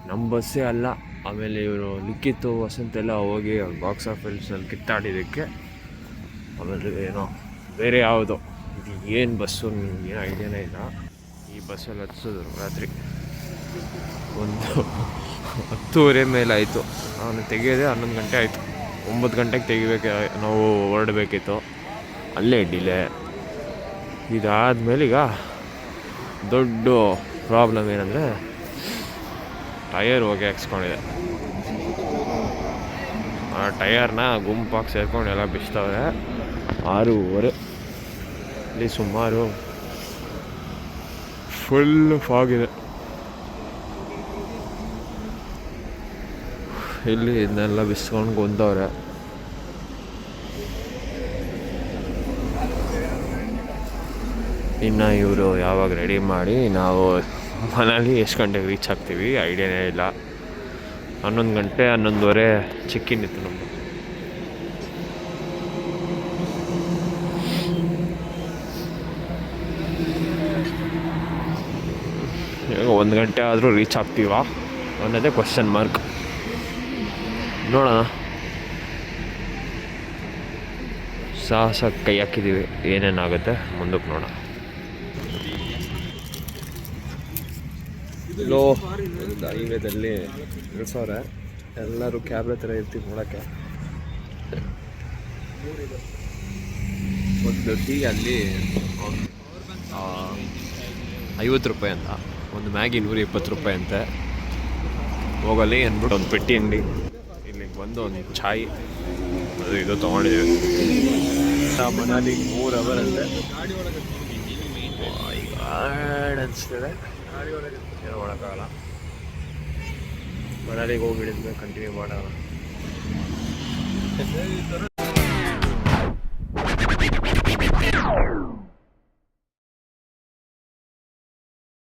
ನಮ್ಮ ಬಸ್ಸೇ ಅಲ್ಲ, ಆಮೇಲೆ ಇವರು ಲಿಖಿತು ವಸಂತೆಲ್ಲ ಹೋಗಿ ಬಾಕ್ಸ್ ಆಫೀಸಲ್ಲಿ ಕಿತ್ತಾಡಿದ್ದಕ್ಕೆ ಆಮೇಲೆ ಏನೋ ಬೇರೆ ಯಾವುದೋ ಇದು ಏನು ಬಸ್ಸು ಏನು ಐಡಿಯಾನೇ ಇಲ್ಲ. ಈ ಬಸ್ಸಲ್ಲಿ ಹತ್ಸಿದ್ರು ರಾತ್ರಿ 10:30 ಮೇಲೆ ಆಯಿತು. ನಾನು ತೆಗೆಯೋದೇ 11 ಗಂಟೆ ಆಯಿತು. 9 ಗಂಟೆಗೆ ತೆಗಿಬೇಕು, ನಾವು ಹೊರಡಬೇಕಿತ್ತು. ಅಲ್ಲೇ ಡಿಲೇ. ಇದಾದಮೇಲೆ ಈಗ ದೊಡ್ಡ ಪ್ರಾಬ್ಲಮ್ ಏನಂದರೆ ಟಯರ್ ಹೋಗಿ ಹಾಕ್ಸ್ಕೊಂಡಿದೆ. ಆ ಟಯರ್ನ ಗುಂಪಾಗಿ ಸೇರ್ಕೊಂಡು ಎಲ್ಲ ಬಿಚ್ತವ್ರೆ. 6:30 ಇಲ್ಲಿ ಸುಮಾರು ಫುಲ್ ಫಾಗಿದೆ. ಇಲ್ಲಿ ಇದನ್ನೆಲ್ಲ ಬಿಸ್ಕೊಂಡು ಕುಂತವ್ರೆ. ಇನ್ನು ಇವರು ಯಾವಾಗ ರೆಡಿ ಮಾಡಿ ನಾವು ಮನೇಲಿ ಎಷ್ಟು ಗಂಟೆಗೆ ರೀಚ್ ಆಗ್ತೀವಿ ಐಡಿಯಾನೇ ಇಲ್ಲ. 11 ಗಂಟೆ 11:30 ಚೆಕ್ಕಿನ್ ಇತ್ತು ನಮ್ಮದು. ಈಗ 1 ಗಂಟೆ ಆದರೂ ರೀಚ್ ಆಗ್ತೀವಾ ಅನ್ನೋದೇ ಕ್ವಶನ್ ಮಾರ್ಕ್. ನೋಡೋಣ. ಸಾಹಸ ಕೈ ಹಾಕಿದ್ದೀವಿ, ಏನೇನಾಗುತ್ತೆ ಮುಂದಕ್ಕೆ ನೋಡೋಣ. ಲೋ ಒಂದು ಹೈವೇದಲ್ಲಿ ನಿಲ್ಸವ್ರೆ. ಎಲ್ಲರೂ ಕ್ಯಾಬ್ರೆ ಥರ ಇರ್ತೀವಿ ನೋಡೋಕ್ಕೆ. ಒಂದು ಟೀ ಅಲ್ಲಿ 50 ರೂಪಾಯಿ ಅಂತ, ಒಂದು ಮ್ಯಾಗಿ 120 ರೂಪಾಯಿ ಅಂತೆ. ಹೋಗಲಿ ಅಂದ್ಬಿಟ್ಟು ಒಂದು ಪೆಟ್ಟಿ ಅಂಗಡಿ ಇಲ್ಲಿಗೆ ಬಂದು ಒಂದು ಚಾಯ್ ಅದು ಇದು ತೊಗೊಂಡಿದ್ದೀವಿ. ಮನಾಲಿ 3 ಅವರ್ ಅಂತೆ. ಅನಿಸ್ತಿದೆ, ಏನೋ ಮಾಡೋಕ್ಕಾಗಲ್ಲ. ಮನಾಲಿಗೆ ಹೋಗಿ ಹಿಡಿದ್ಮೇಲೆ ಕಂಟಿನ್ಯೂ ಮಾಡೋಣ.